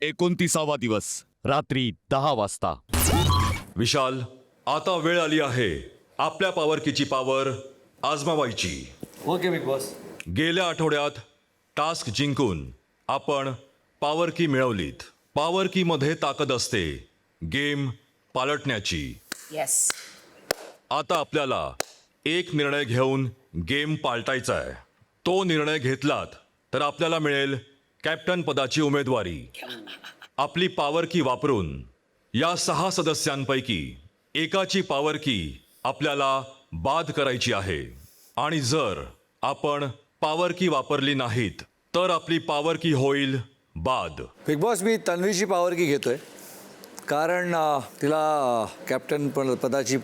29वा दिवस रात्री 10 वाजता. विशाल, आता वेळ आली आहे आपल्या पॉवर कीची पॉवर आजमावायची. Okay Bigg Boss. गेल्या आठवड्यात टास्क जिंकून आपण पॉवर की मिळवलीत. पॉवर की मध्ये ताकद असते गेम पालटण्याची. येस. आता आपल्याला एक निर्णय घेऊन गेम पालटायचा आहे. तो निर्णय घेतलात तर आपल्याला मिळेल कॅप्टन पदाची उमेदवारी. आपली पॉवर की वापरून या 6 सदस्यांपैकी एकाची पॉवर की आपल्याला बाद करायची आहे. आणि जर आपण पॉवर की वापरली नाहीत तर आपली पॉवर की होईल बाद. बिग बॉस, मी तन्वीची पॉवर की घेतोय कारण तिला कॅप्टन पदाची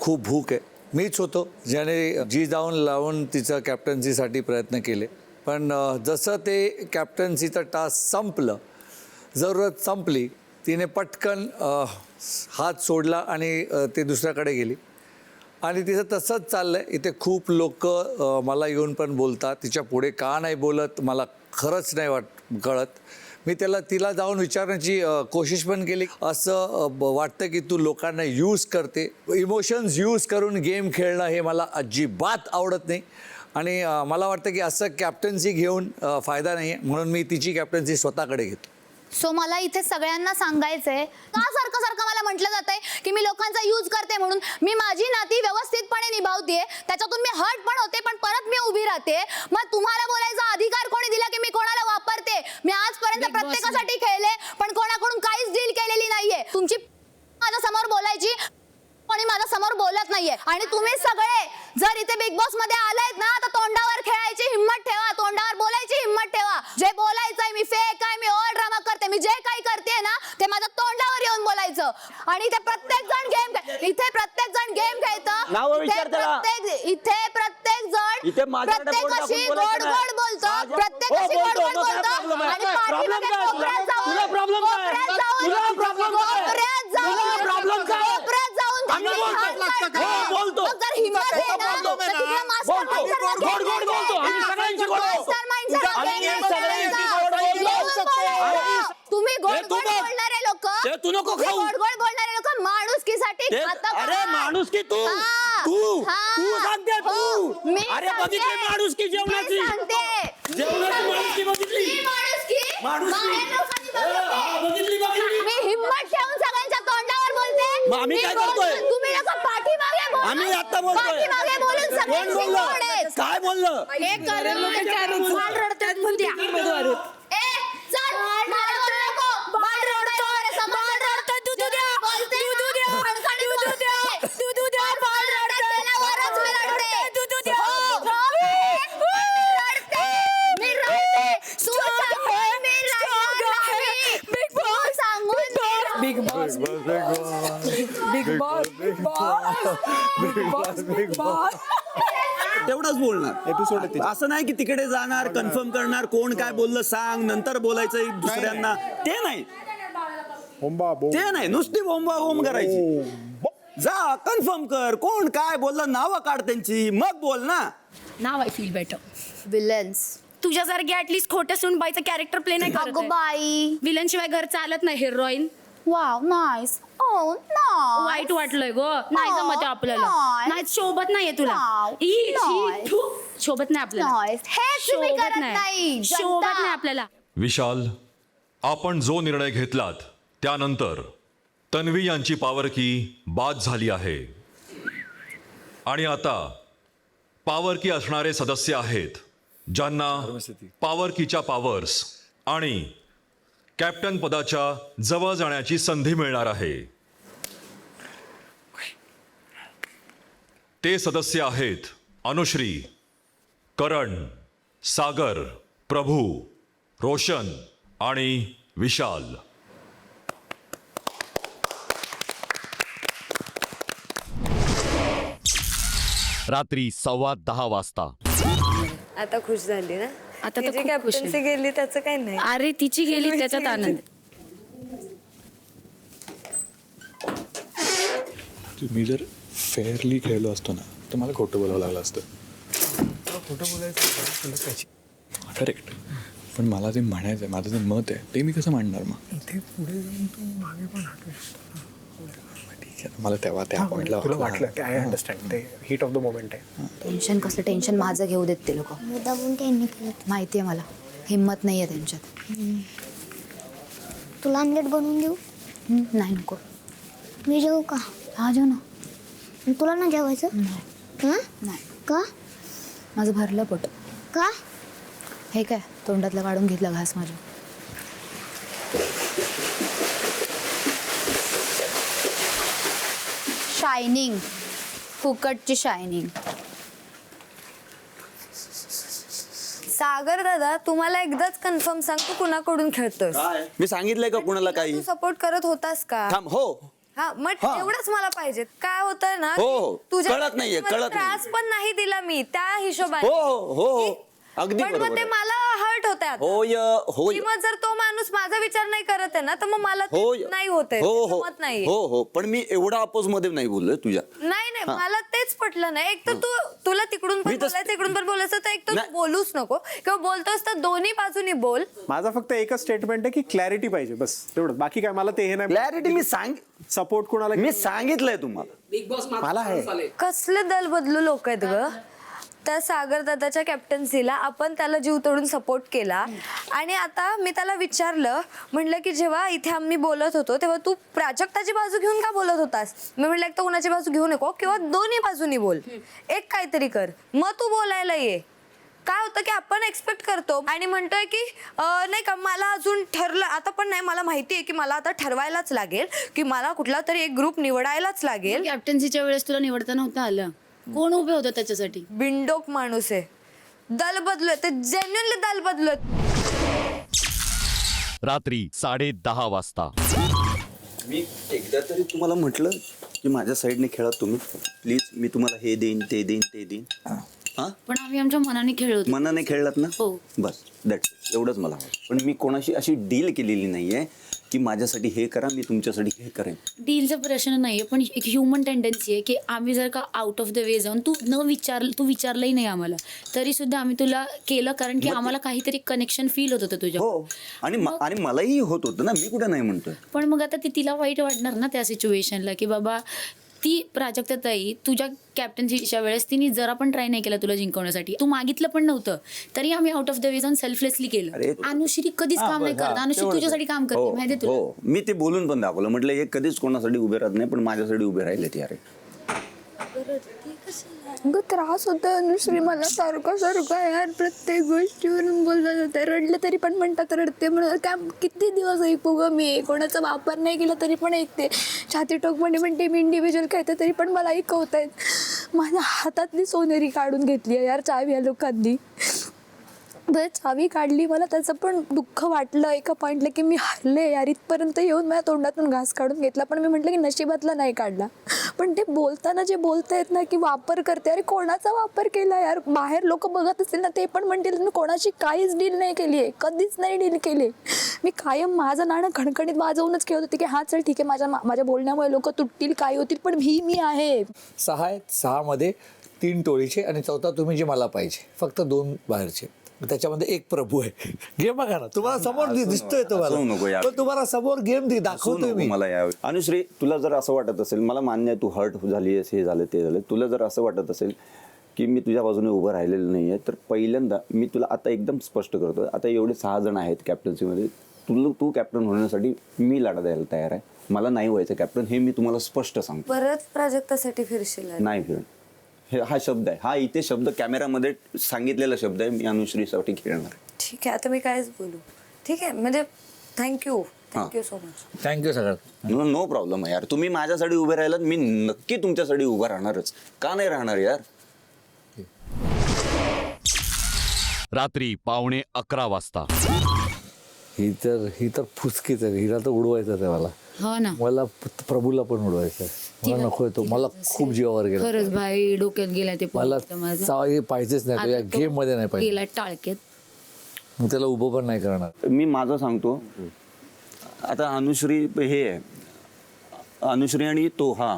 खूप भूक आहे. मीच होतो ज्याने जी जाऊन लावून तिचं कॅप्टन्सीसाठी प्रयत्न केले. पण जसं ते कॅप्टन्सीचं टास्क संपलं, जरूरत संपली, तिने पटकन हात सोडला आणि ते दुसऱ्याकडे गेली. आणि तिचं तसंच चाललं आहे. इथे खूप लोक मला येऊन पण बोलतात तिच्या पुढे का नाही बोलत, मला खरंच नाही कळत. मी तिला जाऊन विचारण्याची कोशिश पण केली. असं वाटतं की तू लोकांना यूज करते, इमोशन्स यूज करून गेम खेळणं हे मला अजिबात आवडत नाही. आणि मला वाटतं की असं कॅप्टन्सी घेऊन फायदा नाही आहे, म्हणून मी तिची कॅप्टन्सी स्वतःकडे घेतो. सो मला इथे सगळ्यांना सांगायचंय का सारखं मला म्हटलं जातंय की मी लोकांचा यूज करते म्हणून. मी माझी नाती व्यवस्थितपणे निभावते, त्याच्यातून मी हर्ट पण होते पण परत मी उभी राहते. मग तुम्हाला बोलायचा अधिकार कोणी दिला की मी कोणाला वापरते? मी आजपर्यंत प्रत्येकासाठी खेळले पण कोणाकडून काहीच डील केलेली नाहीये. तुमची माझ्या समोर बोलायची, कोणी माझ्या समोर बोलत नाहीये. आणि तुम्ही सगळे जर इथे बिग बॉस मध्ये आलायत ना तर तोंडावर खेळायची हिम्मत ठेवा, तोंडावर बोलायची हिम्मत ठेवा. जे बोलायचंय मी फेक आहे, मी ओव्हर ड्रामा करते, मी जे काही करते ना ते माझ्या तोंडावर येऊन बोलायचं. आणि इथे प्रत्येक जण गेम खेळतं, इथे प्रत्येक जण प्रत्येकाशी गोड गोड बोलतो, प्रत्येकाशी गोड गोड बोलतो. आणि पाठीमागे कोपऱ्यात जाऊन जर हिम्मत आहे ना तर तिकडे तुम्ही गोड गोड बोलणारे लोक, माणुसकीसाठी अरे माणुसकी तू सांगते तू. अरे बघितली माणुसकी जेवणाची माणुसकी बघितली. मी हिम्मत ठेवून सगळ्यांच्या तोंडावर बोलते. आम्ही काय करतोय? तुम्ही लोक पाठीमागे बोलताय. आम्ही आता बोलतोय. पाठीमागे बोलून सगळ्यांची गोड आहेत. काय बोललं? हे करून रडतात म्हणते. ए चल मला बोलू नको. बाळ रडतो, बाळ रडतो, दूध द्या, दूध द्या, दूध द्या, दूध द्या, बाळ रडतो, त्याला वरच मी रडते, दूध द्या, रडते, मी रडते, तू सांगून मी रडणार, बिग बॉस सांगून big boss big boss big boss big boss तेवढंच बोलणार. असं नाही की तिकडे जाणार, कन्फर्म करणार, कोण काय बोललं सांग, नंतर बोलायचं दुसऱ्यांना. ते नाही, ते नाही. नुसती बोंबा बोंब करायची. जा कन्फर्म कर, कोण काय बोललं, नावं काढ त्यांची, मग बोल ना. नाव आय फील बेटर. विलन्स तुझ्यासारखी ऍटलीस्ट खोट्या सुनबाईचं कॅरेक्टर प्ले नाही करत. अगं बाई, विलन शिवाय घर चालत नाही. Heroine wow nice. ओ नाईस. वाईट वाटलंय ग. नाही जमत आहे आपल्याला. Nice. नाही शोभत नाहीये तुला. Wow. ई, छी, Nice. थू. शोभत नाही आपल्याला. Nice. हे तुम्ही शोभत करत नाही. नाही. शोभत जनता. नाही आपल्याला. विशाल, आपण जो निर्णय घेतलात त्यानंतर तन्वी यांची पॉवर की बाद झाली आहे. आणि आता पॉवर की असणारे सदस्य आहेत ज्यांना पॉवर कीच्या पॉवर्स आणि कॅप्टन पदाच्या जवळ जाण्याची संधी मिळणार आहे. ते सदस्य आहेत अनुश्री, करण, सागर, प्रभू, रोशन आणि विशाल. रात्री 10:15 वाजता. आता खुश झाली ना. आता तर तिची खूप खुश आहे. कॅप्टन्सी गेली त्याचं काही नाही. अरे तिची गेली त्याच्यात आनंद. मी जर फेअरली खेळलो असतो ना तर मला खोटं बोलावं लागलं असतं. खोटं बोलायचं करेक्ट. पण मला ते म्हणायचं आहे, माझं जे मत आहे ते मी कसं मांडणार मग? इथे पुढे जाऊन तू मागे पण हटू शकतो. ठीक आहे, मला तेव्हा त्या पॉईंटला तुला वाटलं की आय अंडरस्टँड, ते हीट ऑफ द मोमेंट आहे. टेन्शन कसलं टेन्शन माझं घेऊ देत ते लोक. मुद्दामून काही नाही केलं. माहिती आहे मला, हिंमत नाही आहे त्यांच्यात. तुला ऑमलेट बनवून देऊ? नाही नको. मी जेवू का? हा जेव ना. तुला ना जेवायचं? हां? नाही, का? माझं भरलं पोट. का? हे काय तोंडातलं काढून घेतलं घास माझ्या. Shining, फुकटची shining. सागर दादा, तुम्हाला एकदाच कन्फर्म सांग, तू कुणाकडून खेळतोय? मी सांगितलंय का कुणाला काही? तू सपोर्ट करत होतास का? थांब. हो हा, मग हा. एवढंच मला पाहिजे. काय होतंय ना, हो, हो. तुझ्या कळत नाहीये, मला कळत नाहीये. त्रास पण नाही दिला मी त्या हिशोबाने. हो हो हो हो अगदी पण मग बरोबर ते आहे. मला हर्ट होतंय आता. होय होय की मग जर तो माणूस माझा विचार नाही करत आहे ना, तर मग मला ते होय नाही होते, हो हो जमत नाही. हो हो पण मी एवढा अपोज मध्ये नाही बोललोय तुझ्या. नाही नाही, मला तेच पटलं नाही. एक तर तुला तिकडून पण मी तर- बोलायचं, इकडून पण बोलायचं, तर एक तर नाही. तू बोलूच नको, किंवा बोलतोस तर दोन्ही बाजूनी बोल. माझा फक्त एकच स्टेटमेंट आहे की क्लॅरिटी पाहिजे, बस तेवढं. बाकी काय मला ते हे नाही. क्लॅरिटी मी सपोर्ट कोणाला मी सांगितलंय तुम्हाला. मला आहे. कसले दल बदलू लोक आहेत ग. त्या सागर दादाच्या कॅप्टन्सीला आपण त्याला जीव तोडून सपोर्ट केला, आणि आता मी त्याला विचारलं, म्हटलं की जेव्हा इथे आम्ही बोलत होतो तेव्हा तू प्राजक्ताची बाजू घेऊन का बोलत होतास? मी म्हटलं एक तर कुणाची बाजू घेऊ नको, किंवा दोन्ही बाजूनी बोल, एक काहीतरी कर, मग तू बोलायला ये. काय होतं की आपण एक्सपेक्ट करतो आणि म्हणतोय की नाही का, मला अजून ठरलं आता पण नाही, मला माहिती आहे की मला आता ठरवायलाच लागेल की मला कुठला तरी एक ग्रुप निवडायलाच लागेल. कॅप्टन्सीच्या वेळेस तुला निवडता नव्हतं आलं. कोण उभे होतं त्याच्यासाठी? बिनडोक माणूस आहे. दल बदलोय ते, जेन्युअनली दल बदलोय. रात्री 10:30 वाजता. मी एकदा तरी तुम्हाला म्हटलं की माझ्या साईडने खेळा तुम्ही प्लीज. मी तुम्हाला हे देईन ते देईन ते देईन. हा पण आम्ही आमच्या मनाने खेळलो. मनाने खेळलात ना? हो. बस दॅट्स एवढंच मला हवं. पण मी कोणाशी अशी डील केलेली नाहीये की माझ्यासाठी हे करा, मी तुमच्यासाठी हे करेन. डीलचा प्रश्न नाहीये, पण एक ह्युमन टेंडन्सी आहे की आम्ही जर का आउट ऑफ द वे जाऊन तू विचारलंही नाही आम्हाला, तरी सुद्धा आम्ही तुला केलं, कारण की आम्हाला काहीतरी कनेक्शन फील होत होतं तुझ्या. हो आणि मलाही होत होतं ना, मी कुठे नाही म्हणतोय. पण मग आता तिला वाईट वाटणार ना त्या सिच्युएशनला, की बाबा ती प्राजक्ता ताई तुझ्या कॅप्टन्सीच्या वेळेस तिने जरा पण ट्राय नाही केला तुला जिंकवण्यासाठी. तू मागितलं पण नव्हतं, तरी आम्ही आउट ऑफ द वे जाऊन सेल्फलेसली केलं. अनुश्री कधीच काम नाही करत. अनुश्री तुझ्यासाठी काम करते, माहिती तुला. हो मी ते बोलून पण दाखवलं. म्हटलं हे कधीच कोणासाठी उभे राहत नाही, पण माझ्यासाठी उभे राहिले ते. अरे अगं त्रास होतो अनुश्री मला सारखं यार, प्रत्येक गोष्टीवरून बोलत होते. रडले तरी पण म्हणतात रडते म्हणून. काय किती दिवस ऐकू ग मी? कोणाचा वापर नाही केला तरी पण ऐकते. छाती टोकमध्ये म्हणते मी इंडिव्हिज्युअल खेळते तरी पण मला ऐकवत आहेत. माझ्या हातातली सोनेरी काढून घेतली आहे यार चावी या लोकांनी. बरं चावी काढली, मला त्याचं पण दुःख वाटलं एका पॉईंटला की मी हरले यार. इथपर्यंत येऊन माझ्या तोंडातून घास काढून घेतला, पण मी म्हटलं की नशिबातला नाही काढला. पण ते बोलताना जे बोलतायत ना की वापर करते, अरे कोणाचा वापर केला यार? बाहेर लोक बघत असतील ना, ते पण म्हणतील मी कोणाची काहीच डील नाही केली आहे, कधीच नाही डील केली. मी कायम माझं नाणं खणखणीत वाजवूनच खेळत होते की हा चल ठीक आहे, माझ्या बोलण्यामुळे लोक तुटतील, काय होतील, पण मी आहे. 6 आहेत, 6 मध्ये 3 टोळीचे आणि 4था तुम्ही जे मला पाहिजे. फक्त 2 बाहेरचे, त्याच्यामध्ये 1 प्रभू आहे. गेम बघा ना, तुम्हाला समोर दिसतोय तुम्हाला, पण तुम्हाला समोर गेम दाखवतोय मी. मला यावेळी अनुश्री, तुला जर असं वाटत असेल, मला मान्य आहे तू हर्ट झाली आहेस, हे झालं ते झालं, तुला जर असं वाटत असेल की मी तुझ्या बाजूने उभं राहिलेलं नाही आहे, तर पहिल्यांदा मी तुला आता एकदम स्पष्ट करतो. आता एवढे 6 जण आहेत कॅप्टन्सीमध्ये, तू कॅप्टन होण्यासाठी मी लढा द्यायला तयार आहे. मला नाही व्हायचं कॅप्टन, हे मी तुम्हाला स्पष्ट सांगतो. परत प्राजक्तासाठी फिरशील? नाही फिर, हा शब्द आहे, हा इथे शब्द कॅमेरामध्ये सांगितलेला शब्द आहे. मी अनुश्रीसाठी खेळणार. ठीक आहे, आता मी कायच बोलू. ठीक आहे, म्हणजे थँक्यू सो मच. थँक्यू सगळ्यात. नो प्रॉब्लेम आहे यार. तुम्ही माझ्यासाठी उभे राहिलात, मी नक्की तुमच्यासाठी उभा राहणारच. का नाही राहणार यार? रात्री 11:15 वाजता. ही तर फुसकीच आहे. हिला तर उडवायचं आहे मला. हो ना, मला प्रभूला पण उडवायचं आहे. मला नको तो, मला खूप जीवावर गेला. खरंच भाई, डोक्यात गेला ते. मला चावी पाहिजेच नाही, या गेम मध्ये नाही पाहिजे. गेला टाळक्यात. मग त्याला उभं पण नाही करणार. मी माझं सांगतो. आता अनुश्री हे आहे, अनुश्री आणि तो हा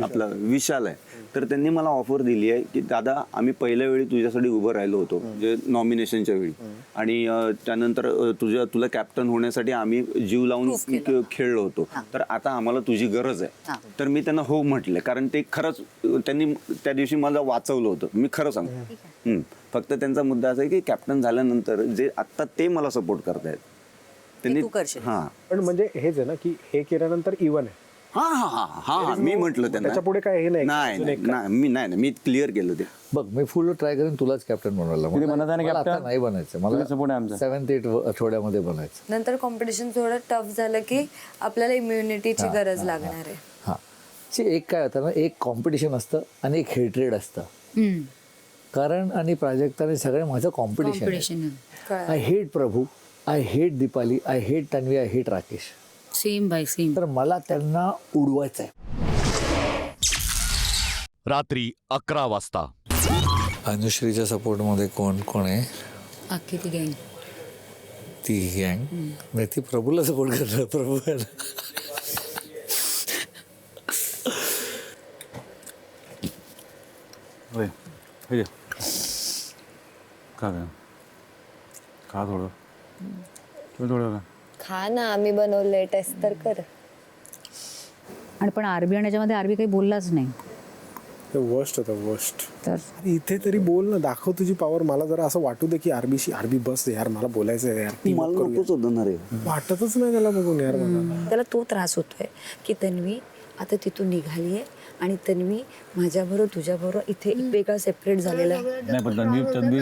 आपला विशाल आहे. तर त्यांनी मला ऑफर दिली आहे की दादा आम्ही पहिल्या वेळी तुझ्यासाठी उभं राहिलो होतो म्हणजे नॉमिनेशनच्या वेळी आणि त्यानंतर तुला कॅप्टन होण्यासाठी आम्ही जीव लावून खेळलो होतो, तर आता आम्हाला तुझी गरज आहे. तर मी त्यांना हो म्हटलं, कारण ते खरंच त्यांनी त्या दिवशी मला वाचवलं होतं, मी खरं सांगतो. फक्त त्यांचा मुद्दा असा आहे की कॅप्टन झाल्यानंतर जे आत्ता ते मला सपोर्ट करतायत त्यांनी. हां पण म्हणजे हेच आहे ना की हे केल्यानंतर इव्हन आहे. हा मी म्हटलं त्यांना त्याच्या पुढे काय हे नाही. नाही मी क्लिअर केलं ते. बघ मी फुल ट्राय करेन तुलाच कॅप्टन बनवायला. मला आता नाही बनायचं, मला 7-8 आठवड्यामध्ये बनायचं. नंतर कॉम्पिटिशन थोडं टफ झालं की आपल्याला इम्युनिटीची गरज लागणार आहे. हां एक काय होतं ना, एक कॉम्पिटिशन असतं आणि एक हेट्रेड असतं. कारण आणि प्राजक्ता आणि सगळे माझं competition. I hate Prabhu, I hate Deepali, I hate Tanvi, I hate Rakesh. Same by same. तर मला त्यांना उडवायचं आहे. रात्री 11 वाजता. अनुश्रीच्या सपोर्टमध्ये कोण कोण आहे? अख्खी ती गँग. ती गँग नाही, ती प्रभूला सपोर्ट करणार. प्रभू आहे ना. का थोडं खा ना, आम्ही बनवलंय, टेस्ट तर कर. आणि पण आरबी आणि याच्यामध्ये आरबी काही बोललाच नाही. वर्स्ट होता वर्स्ट. तर अरे इथे तरी बोल ना, दाखव तुझी पॉवर. मला जरा असं वाटू दे की आरबी बस यार, मला बोलायचं आहे यार. मला नकोच होतं ना रे, वाटतच नाही त्याला बघून यार मला. त्याला तो त्रास होतोय की तन्वी आता तिथून निघाली आहे आणि तन्वी माझ्याबरोबर तुझ्याबरोबर इथे वेगळा सेपरेट झालेला आहे. नाही, पण तन्वी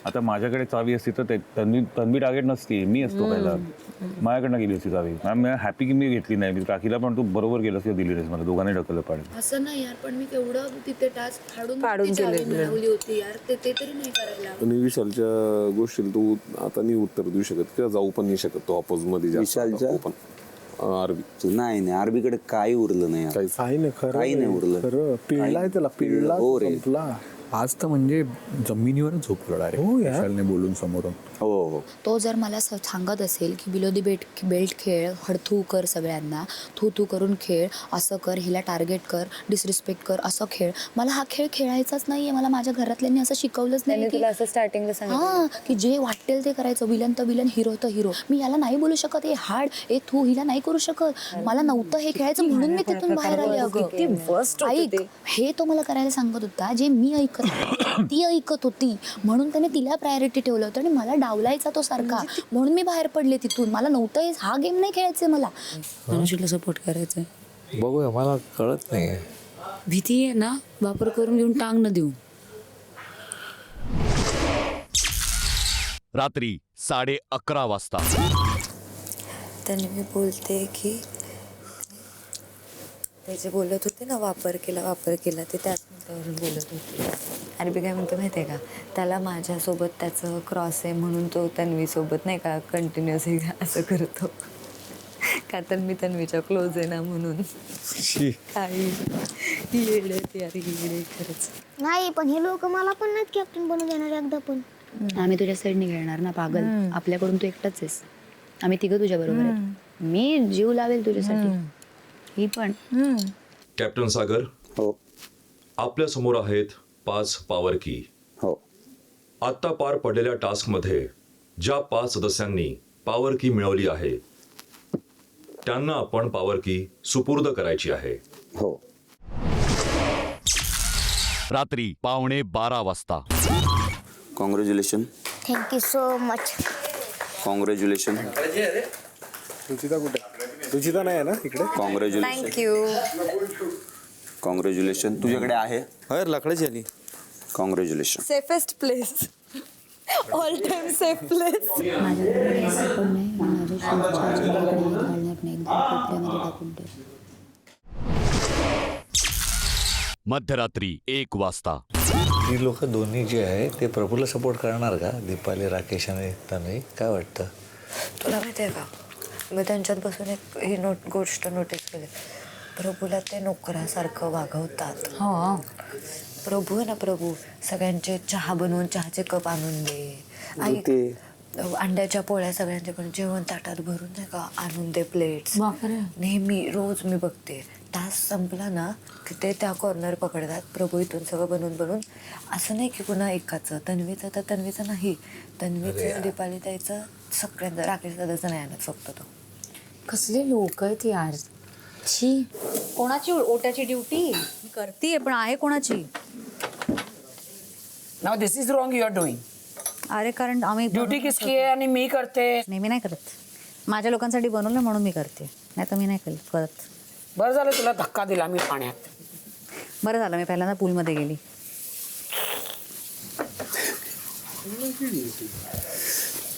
आता माझ्याकडे चावी असती तर तन्वी टार्गेट नसती, मी असतो पहिला. माझ्याकडनं गेली असती चावी. मॅम हॅपी की मी घेतली नाही. मी राखीला पण तू बरोबर गेलं असतं, दिली रेस मला. दोघांनी ढकललं पाडलं. असं नाही यार, पण मी केवढं तिथे टास्क फाडून मिळवली होती यार, ते तरी नाही करायला. पण विशालच्या गोष्टीला तू आता नाही उत्तर देऊ शकत किंवा जाऊ पण नाही शकत. तो ऑपोज मध्ये विशालच्या आरबी नाही आपल्याकडे काही उरलं नाही. काही नाही, खरं काही नाही उरलं. खरं पिळलाय त्याला, पिळला हो रे. संपला. आज तर म्हणजे जमिनीवरच झोपलो डायरेक्ट. हो यार. विशालने बोलून समोरून. हो तो जर मला सांगत असेल की बिलो दी बेल्ट खेळ, हडथू कर सगळ्यांना, थू करून खेळ, असं कर, हिला टार्गेट कर, डिसरिस्पेक्ट कर, असं खेळ, मला हा खेळ खेळायचाच नाहीये. मला माझ्या घरातल्यांनी असं शिकवलंच नाही की असं स्टार्टिंगला हां की जे वाटेल ते करायचं. विलन तर विलन, हिरो तर हिरो. मी याला नाही बोलू शकत, हे हाड, हे थू हिला नाही करू शकत. मला नव्हतं हे खेळायचं म्हणून मी तिथून बाहेर आले. अगं ऐक, हे तो मला करायला सांगत होता जे मी ऐकत ती ऐकत होती, म्हणून त्याने तिला प्रायोरिटी ठेवलं होतं आणि मला डावलायचा तो सारखा, म्हणून मी बाहेर पडले तिथून. मला नव्हतं हा गेम नाही खेळायचा मला. अनुश्रीला सपोर्ट करायचा. बघूया, मला कळत नाही. भीती आहे ना, वापर करून घेऊन टांग न देऊ. रात्री 11:30 वाजता. तन्वी बोलते की ते जे बोलत होते ना, वापर केला ते त्याच मुद्द्यावरून बोलत होते. आरबी काय म्हणतो माहिती आहे का, त्याला माझ्यासोबत त्याचं क्रॉस आहे म्हणून तो तन्वीसोबत नाही का कंटिन्युअस असं करतो, का तर मी तन्वीच्या क्लोज आहे ना म्हणून. काही येडे यार, येडे खरंच. नाही पण हे लोक मला पण नाही कॅप्टन बनवून देणार एकदा पण. आम्ही तुझ्या साईडने खेळणार ना पागल. आपल्याकडून तू एकटाच आहेस, आम्ही तिघं तुझ्या बरोबर आहेत. मी जीव लावेल तुझ्यासाठी. ही पण कॅप्टन सागर, हो आपल्या समोर आहेत 5 पॉवर की. हो आत्ता पार पडलेल्या टास्कमध्ये ज्या 5 सदस्यांनी पॉवर की मिळवली आहे त्यांना आपण पॉवर की सुपूर्द करायची आहे. हो रात्री 11:15 वाजता. Congratulation. Thank you so much. Congratulation. Ruchita कुठे? रुचिता नाही आहे ना इकडे? कॉंग्रॅच्युलेशन. थँक्यू. कॉंग्रॅच्युलेशन. तुझ्याकडे आहे? अरे लाकडाची आली. Congratulation. Safest place, all time safe place. माझ्याकडे पण नाही, माझ्या शूजच्या घालणार नाही, एकदम कोपऱ्यामध्ये टाकून ठेव. मध्यरात्री 1 वाजता. ही लोक दोन्ही जे आहे ते प्रभूला सपोर्ट करणार का? दीपाली, राकेश आणि तन्वी, काय वाटतं तुला माहिती आहे का, मी त्यांच्यात बसून एक ही गोष्ट नोटीस केली. प्रभूला ते नोकरासारखं वागवतात. हो, प्रभू आहे ना, प्रभू सगळ्यांचे चहा बनवून चहाचे कप आणून दे, अंड्याच्या पोळ्या सगळ्यांच्याकडून जेवण ताटात भरून नाही का आणून दे, प्लेट्स. नेहमी रोज मी बघते टास्क संपला ना की ते त्या कॉर्नर पकडतात. प्रभू इथून सगळं बनवून असं नाही की कुणा एकाचं, तन्वीचं तर तन्वीचं नाही, तन्वीचं दीपाली ताईचं सगळ्यांचं, राकेश दादाचं नाही आणत फक्त तो. कसले लोक आहेत यार. छी, कोणाची ओट्याची ड्युटी करतीये पण आहे कोणाची? Now this is wrong you are doing. अरे कारण आम्ही ड्युटी किसकी आहे आणि मी करते. नेहमी नाही करत. माझ्या लोकांसाठी बनवलं म्हणून मी करते, नाही तर मी नाही करत. बरं झालं तुला धक्का दिला मी पाण्यात. बरं झालं मी पहिल्यांदा पूलमध्ये गेली.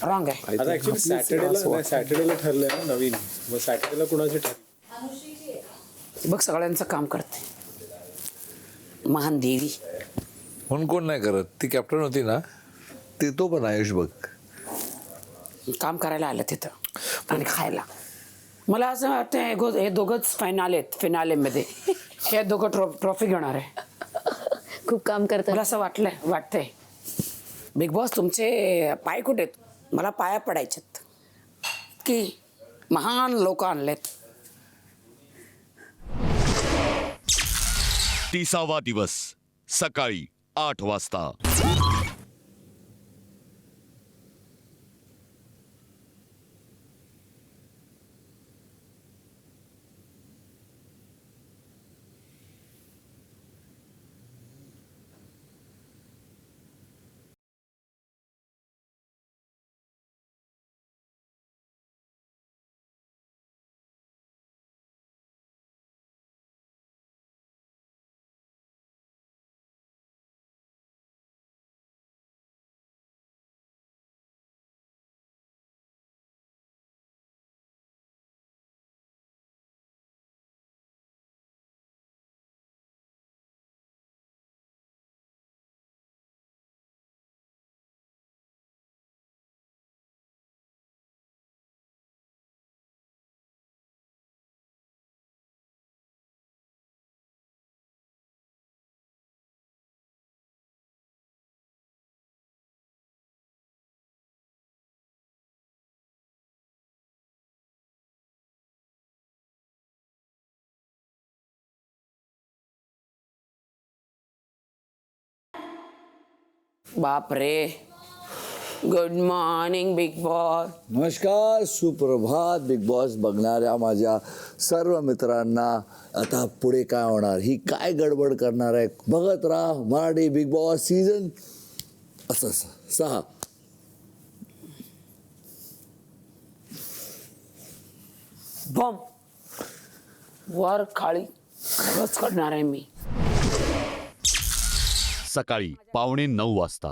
रॉंग आहे. आता ऍक्च्युली सॅटर्डेला ठरलंय ना नवीन, मग सॅटर्डेला कुणाचे ठरलं? बघ सगळ्यांचं काम करते महान देवी. म्हणून कोण नाही करत? ती कॅप्टन होती ना, ती तो पण आयुष बघ काम करायला आलं तिथं आणि खायला. मला असं वाटतं हे दोघंच फिनालेमध्ये हे दोघं ट्रॉफी घेणार आहे. खूप काम करतात. मला असं वाटतंय बिग बॉस तुमचे पाय कुठे आहेत? मला पाया पडायचेत की महान लोक आणलेत. 30वा दिवस सकाळी 8 वाजता. बाप रे. Good morning Bigg Boss. नमस्कार, सुप्रभात बिग बॉस बघणाऱ्या माझ्या सर्व मित्रांना. आता पुढे काय होणार, ही काय गडबड करणार आहे, बघत राहा Marathi big boss season 6. Bomb वर खाली बस करणार आहे मी. सकाळी 8:45 वाजता.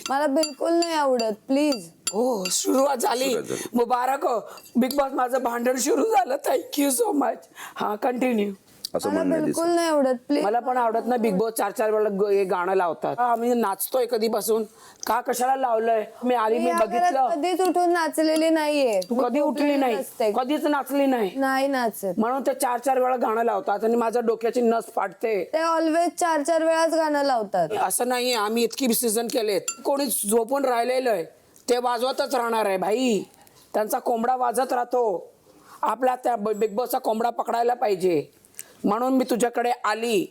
मला बिलकुल नाही आवडत, प्लीज. हो सुरुवात झाली. मुबारक हो बिग बॉस, माझं भांडण सुरू झालं. Thank you so much. हा कंटिन्यू. मला बिलकुल नाही आवडत, प्लीज. मला पण आवडत नाही. बिग बॉस 4 वेळा हे गाणं लावतात. आम्ही नाचतोय कधीपासून, का कशाला लावलंय? मी आली, मी बघितलं. कधीच उठून नाचलेली नाहीये. तू कधी उठली नाही, कधीच नाचली नाही नाचत. म्हणून ते 4 वेळा गाणं लावतात आणि माझ्या डोक्याची नस फाटते. ते ऑलवेज 4 वेळाच गाणं लावतात. असं नाही, आम्ही इतकी सीझन केलेत. कोणी झोपून राहिलेलं आहे ते वाजवतच राहणार आहे भाई. त्यांचा कोंबडा वाजत राहतो. आपला त्या बिग बॉसचा कोंबडा पकडायला पाहिजे. म्हणून मी तुझ्याकडे आली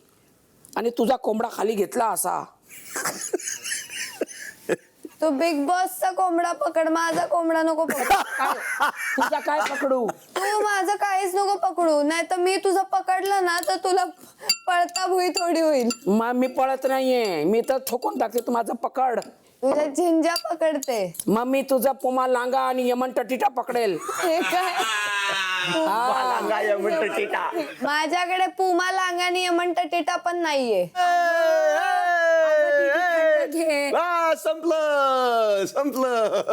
आणि तुझा कोंबडा खाली घेतला. असा तू बिग बॉसचा कोंबडा पकड, माझा कोंबडा नको पकड. तुझा काय पकडू? तू माझं काहीच नको पकडू, नाही तर मी तुझं पकडलं ना तर तुला पळता भुई थोडी होईल. मी पळत नाहीये, मी तर ठोकून टाकते. तू माझं पकड. तुझ्या झिंजा पकडते. मग मी तुझा पुमा लांगा आणि यमन टटीटा पकडेल. हे काय? माझ्याकडे पुमा लांगा आणि यमन टटीटा पण नाहीये. संपलं.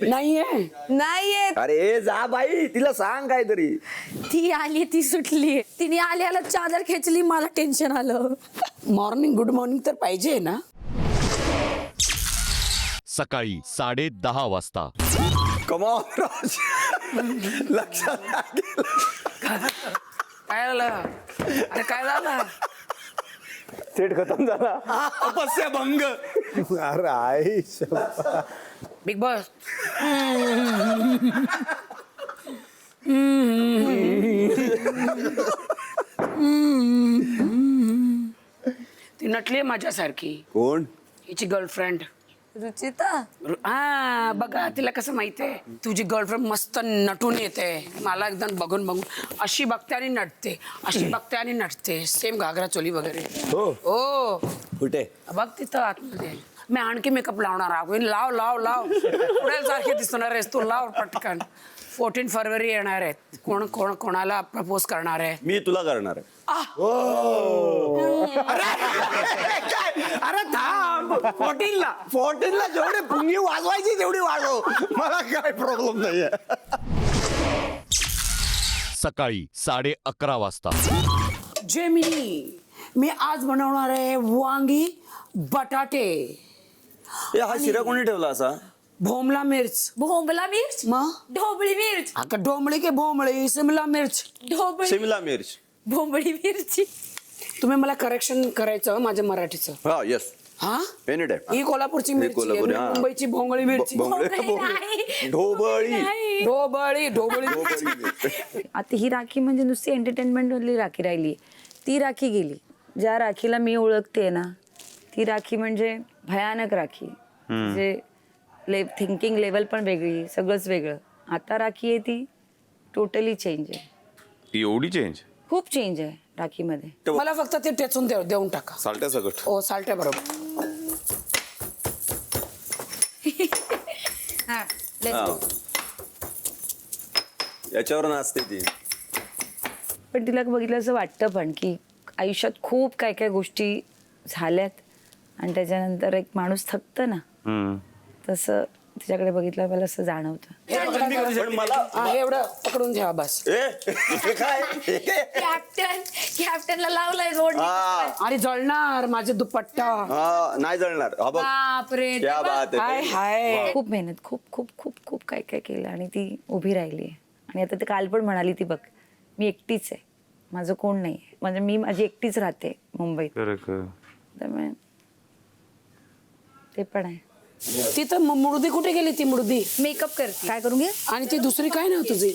नाहीये. अरे जा बाई, तिला सांग काहीतरी. ती आली, ती सुटली. तिने आल्याला चादर खेचली, मला टेन्शन आलं. मॉर्निंग गुड मॉर्निंग तर पाहिजे ना. सकाळी 10:30 वाजता. कमॉन राज, लक्षात काय झालं? अरे काय झालं? सेट खतम झाला. अपस्य भंग. अरे आई बिग बॉस ती नटली माझ्यासारखी. कोण? हिची गर्लफ्रेंड. रुचिता. हा बघा तिला कसं माहितीये तुझी गर्लफ्रेंड मस्त नटून येते. मला एकदम बघून अशी बघते आणि नटते, अशी बघते आणि नटते. सेम घागरा चोली वगैरे. हो कुठे? बघ तिथं आतमध्ये. मी आणखी मेकअप लावणार आहे. लाव लाव लाव पुढे सारखे दिसणार आहेस तू. लाव पटकन. 14 फरवरी येणार आहेत. कोण कोण कोणाला प्रपोज करणार आहे? मी तुला करणार आहे. अरे थांब. 14ला जेवढे पुंगी वाजवायची तेवढी वाजव, मला काय प्रॉब्लेम नाहीये. सकाळी 11:30 वाजता. जेमिनी, मी आज बनवणार आहे वांगी बटाटे. हा शिरा कोणी ठेवला असा? भोमला मिर्च. भोंबला मिर्च, मग ढोबळी मिर्च, अगं डोंबळी के भोमळी, शिमला मिर्च. ढोबळी शिमला मिर्च. भोंबळी मिरची. तुम्ही मला करेक्शन करायचं माझ्या मराठीचं. हा येस. हा एनी टाइम. ही कोल्हापूरची मिरची आहे, कोल्हापुरी, हा. मुंबईची भोंगळी मिरची. ढोबळी. ढोबळी ढोबळी. आता ही राखी म्हणजे नुसती एंटरटेनमेंट मधली राखी राहिली. ती राखी गेली. ज्या राखीला मी ओळखते ना, ती राखी म्हणजे भयानक राखी. म्हणजे थिंकिंग लेवल पण वेगळी, सगळंच वेगळं. आता राखी आहे ती टोटली चेंज आहे. एवढी चेंज? खूप चेंज आहे राखीमध्ये. मला फक्त ते टेचून देऊन टाका. साल्ट्या सकट. हो साल्ट्या बरोबर. याच्यावर नाचते ती. पण तिला बघितलं असं वाटतं पण की आयुष्यात खूप काय काय गोष्टी झाल्यात आणि त्याच्यानंतर एक माणूस थकतं ना, तसं तिच्याकडे बघितलं मला असं जाणवतं. पण मला हे एवढं पकडून घ्या बस. काय कॅप्टनला लावलाय रोड. अरे जळणार माझे दुपट्टा. नाही जळणार. हा बघ. बापरे. क्या बात हाय आहे. हाय. खूप मेहनत, खूप खूप खूप खूप काय काय केलं आणि ती उभी राहिली आहे. आणि आता ते काल पण म्हणाली ती, बघ मी एकटीच आहे, माझं कोण नाही. म्हणजे मी माझी एकटीच राहते मुंबईत. त्यामुळे ते पण आहे. ती तर मुर्दी कुठे गेली? ती मुर्दी मेकअप करते. काय करून घे. आणि ती दुसरी काय ना तुझी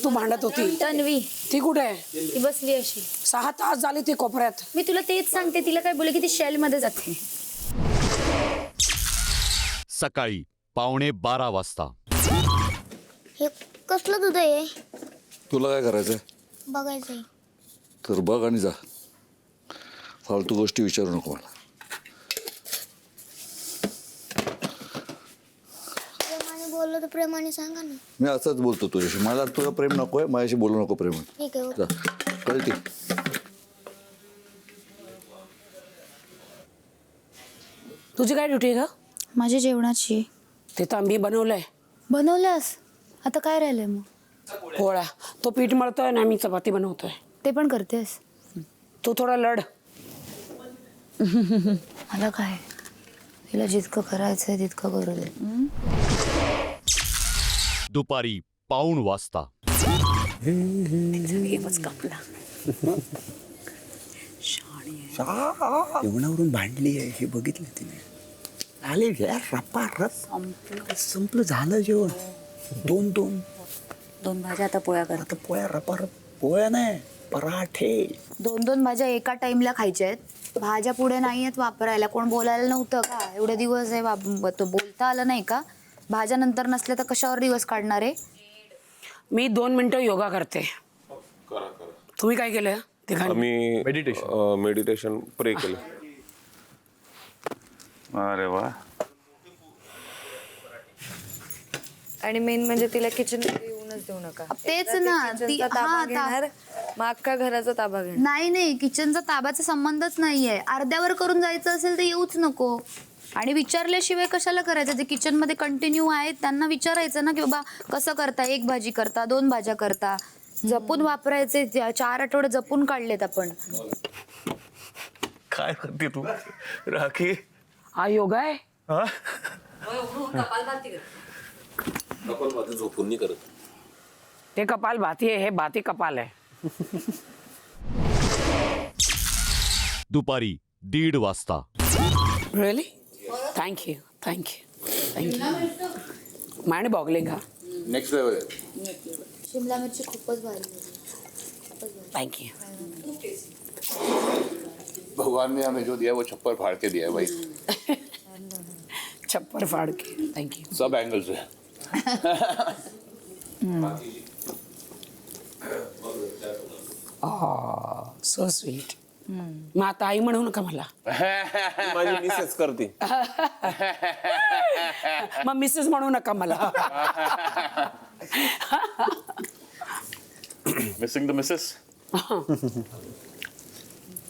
तू भांडत होती तन्वी, ती कुठे आहे? ती बसली अशी. 6 तास झाले ती कोपऱ्यात. मी तुला तेच सांगते, तिला काय बोलले की ती शेल मध्ये जाते. सकाळी 11:15 वाजता. हे कसलं दूध आहे? तुला काय करायचंय? बघायचंय. तर बघ आणि जा. फालतू गोष्टी विचारू नको मला. प्रेमाने बोललो तर प्रेमाने सांगा ना. मी असंच बोलतो तुझ्याशी. मला तुझं प्रेम नको आहे, माझ्याशी बोलू नको प्रेम. ठीक आहे. जा कळते. तुझी काय ड्युटी आहे का? माझ्या जेवणाची. ते तर आम्ही बनवलंय. बनवल्यास आता काय राहिलंय मग? पोळ्या. तो पीठ मळतोय ना, मी चपाती बनवतोय. ते पण करतेस? तू थोडा लढ. मला काय, तिला जितकं करायचंय तितकं करू दे. दुपारी 1:15 वाजता. जेवणावरून भांडली आहे हे बघितलं तिने. आले यार रप्पा रप. संपलं झालं जेवण. 2 भाज्या आता पोळ्या कर. आता पोळ्या रप्पा रप. पोळ्या नाही, पराठे. 2 भाज्या एका टाइमला खायच्या आहेत. भाज्या पुढे नाही आहेत वापरायला. कोण बोलायला नव्हतं का? एवढे दिवस आहे तो बोलता आलं नाही का? भाज्या नंतर नसल्या तर कशावर दिवस काढणार आहे? मी 2 मिनिटं योगा करते. तुम्ही काय केलं? मी मेडिटेशन प्रे केलं. अरे वा. आणि मेन म्हणजे तिला किचन मध्ये येऊनच देऊ नका. तेच ना, ती ताबा घेणार, मग अख्खा घराचा ताबा घेणार. नाही किचनचा ताब्याचा संबंधच नाहीये. अर्ध्यावर करून जायचं असेल तर येऊच नको. आणि विचारल्याशिवाय कशाला करायचं? जे किचन मध्ये कंटिन्यू आहेत त्यांना विचारायचं ना की बाबा कसं करता, 1 भाजी करता, 2 भाज्या करता. जपून वापरायचे. 4 आठवडे जपून काढलेत आपण. काय करते तू राखी? हा योगा आहे. झोपून नाही करत. ते कपाल भाती आहे, हे भाती कपाल आहे. दुपारी 1:30 वाजता. रिअली? थँक्यू. Mind boggling. हा नेक्स्ट लेवल. शिमला मिरची खूपच भारी झाली. थँक्यू. भगवान ने हमें जो दिया वो छप्पर फाड़ के दिया है भाई, छप्पर फाड़ के. थँक्यू. सब एंगल से. So sweet. मग आता आई म्हणू नका मला. माझी मिसेस करते. मग मिसेस म्हणू नका मला. Missing the Mrs.